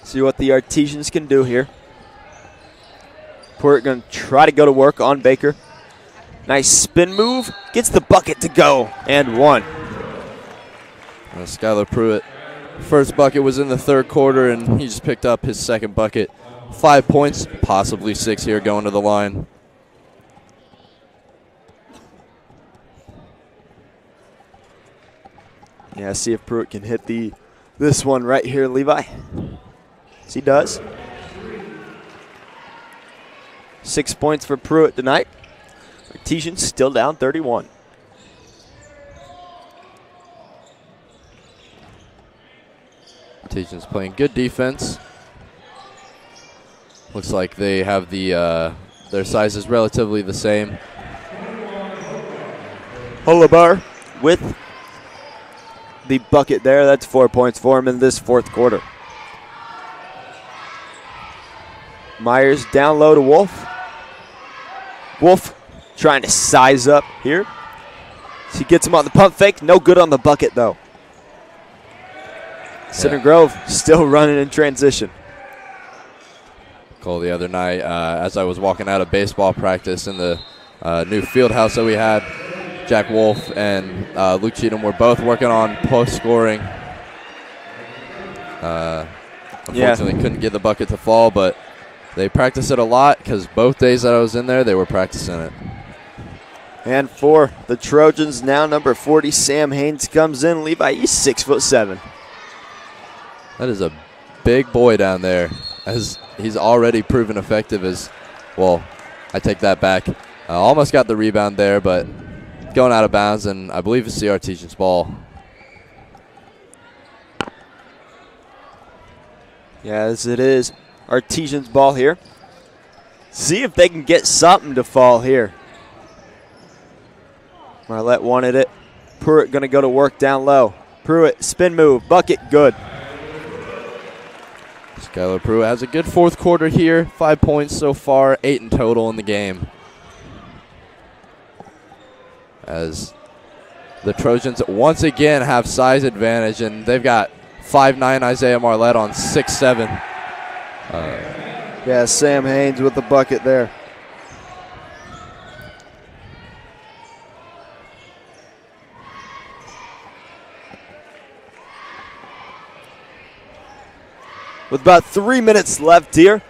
See what the Artesians can do here. We're going to try to go to work on Baker. Nice spin move. Gets the bucket to go. And 1. Skylar Pruitt First bucket was in the third quarter, and he just picked up his second bucket. 5 points, possibly 6 here going to the line. Yeah, see if Pruitt can hit this one right here, Levi. Yes, he does. 6 points for Pruitt tonight. Artesian still down 31. Artesian's playing good defense. Looks like they have their sizes relatively the same. Holabar with the bucket there. That's 4 points for him in this fourth quarter. Myers down low to Wolf. Wolf trying to size up here. She gets him on the pump fake. No good on the bucket, though. Center Grove still running in transition. Cole, the other night, as I was walking out of baseball practice in the new field house that we had, Jack Wolf and Luke Cheatham were both working on post scoring. Unfortunately, couldn't get the bucket to fall, but they practice it a lot because both days that I was in there, they were practicing it. And for the Trojans, now number 40, Sam Haynes comes in. Levi, he's 6'7". That is a big boy down there, as he's already proven effective as, well, I take that back. Almost got the rebound there, but going out of bounds, and I believe it's the Artesian's ball. Yes, it is Artesian's ball here. See if they can get something to fall here. Marlette wanted it. Pruitt going to go to work down low. Pruitt, spin move, bucket, good. Skylar Pruitt has a good fourth quarter here. 5 points so far, 8 in total in the game. As the Trojans once again have size advantage, and they've got 5'9" Isaiah Marlette on 6'7". Yeah, Sam Haynes with the bucket there. With about 3 minutes left here,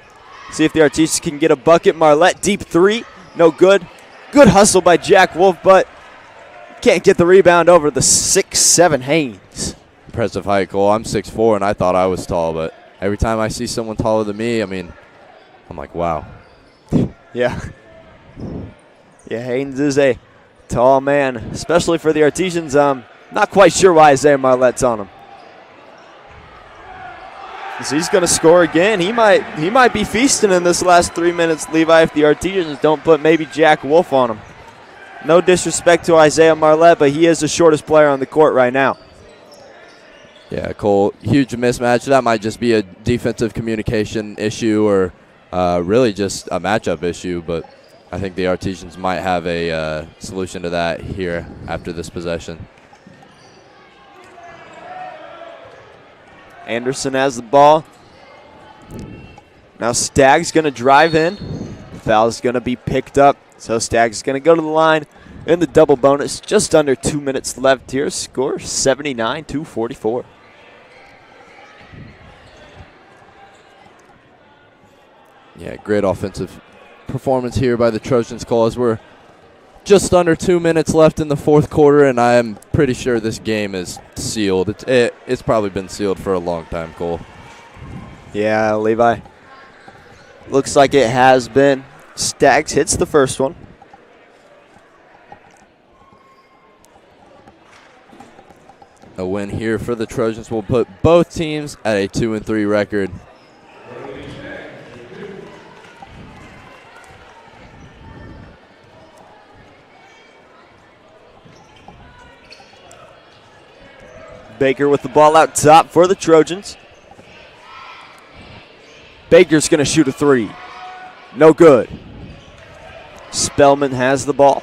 see if the Artesians can get a bucket. Marlette, deep three, no good. Good hustle by Jack Wolf, but can't get the rebound over the 6'7" Haynes. Impressive height, Cole. I'm 6'4", and I thought I was tall, but every time I see someone taller than me, I'm like, wow. Yeah. Yeah, Haynes is a tall man, especially for the Artesians. Not quite sure why Isaiah Marlette's on him. So he's going to score again. He might be feasting in this last 3 minutes, Levi, if the Artesians don't put maybe Jack Wolf on him. No disrespect to Isaiah Marlette, but he is the shortest player on the court right now. Yeah, Cole, huge mismatch. That might just be a defensive communication issue or really just a matchup issue, but I think the Artesians might have a solution to that here after this possession. Anderson has the ball. Now Stagg's going to drive in. The foul is going to be picked up. So Stagg's going to go to the line in the double bonus. Just under 2 minutes left here. Score 79-44. Yeah, great offensive performance here by the Trojans, Cole, as we're just under 2 minutes left in the fourth quarter, and I am pretty sure this game is sealed. It's probably been sealed for a long time, Cole. Yeah, Levi. Looks like it has been. Staggs hits the first one. A win here for the Trojans will put both teams at a 2-3 record. Baker with the ball out top for the Trojans. Baker's going to shoot a three. No good. Spellman has the ball.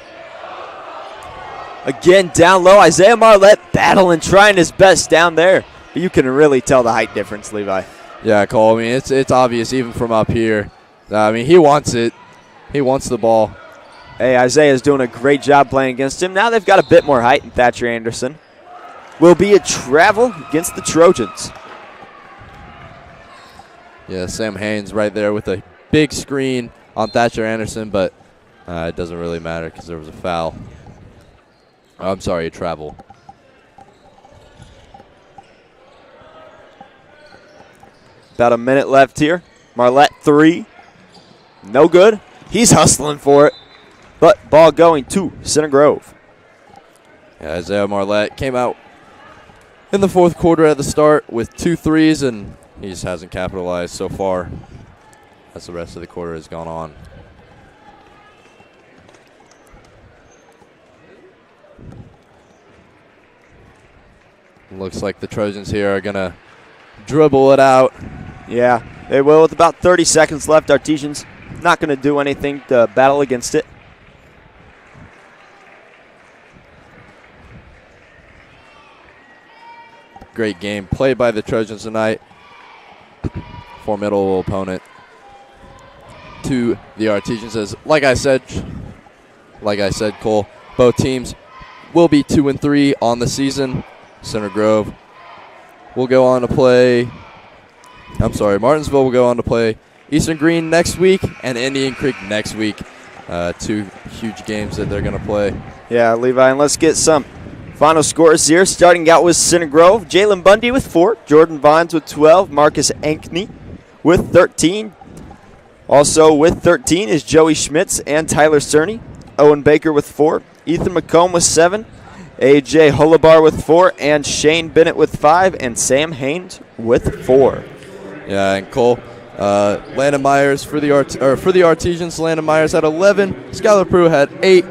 Again, down low. Isaiah Marlette battling, trying his best down there. But you can really tell the height difference, Levi. Yeah, Cole. I mean, it's obvious even from up here. I mean, he wants it. He wants the ball. Hey, Isaiah's doing a great job playing against him. Now they've got a bit more height in Thatcher Anderson. will be a travel against the Trojans. Yeah, Sam Haynes right there with a big screen on Thatcher Anderson, but it doesn't really matter because there was a foul. Oh, I'm sorry, a travel. About a minute left here. Marlette 3. No good. He's hustling for it. But ball going to Center Grove. Yeah, Isaiah Marlette came out in the fourth quarter at the start with 2 threes, and he just hasn't capitalized so far as the rest of the quarter has gone on. Looks like the Trojans here are going to dribble it out. Yeah, they will with about 30 seconds left. Artesians not going to do anything to battle against it. Great game played by the Trojans tonight. Formidable opponent to the Artesians. As like I said, Cole, both teams will be 2-3 on the season. Center Grove will go on to play. Martinsville will go on to play Eastern Green next week and Indian Creek next week. 2 huge games that they're going to play. Yeah, Levi, and let's get some final scores here. Starting out with Center Grove, Jalen Bundy with 4, Jordan Vines with 12, Marcus Ankney with 13. Also with 13 is Joey Schmitz and Tyler Cerny. Owen Baker with 4, Ethan McComb with 7, A.J. Holabar with 4, and Shane Bennett with 5, and Sam Haynes with 4. Yeah, and Cole, Landon Myers for the Artesians. Landon Myers had 11, Skylar Prue had 8,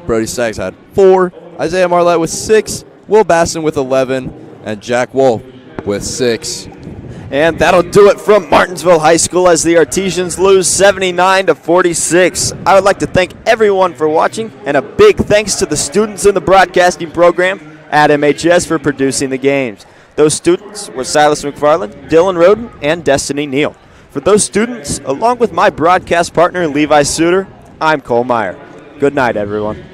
Brody Staggs had 4, Isaiah Marlette with 6, Will Basson with 11, and Jack Wolf with 6. And that'll do it from Martinsville High School as the Artesians lose 79-46. I would like to thank everyone for watching, and a big thanks to the students in the broadcasting program at MHS for producing the games. Those students were Silas McFarland, Dylan Roden, and Destiny Neal. For those students, along with my broadcast partner Levi Suter, I'm Cole Meyer. Good night, everyone.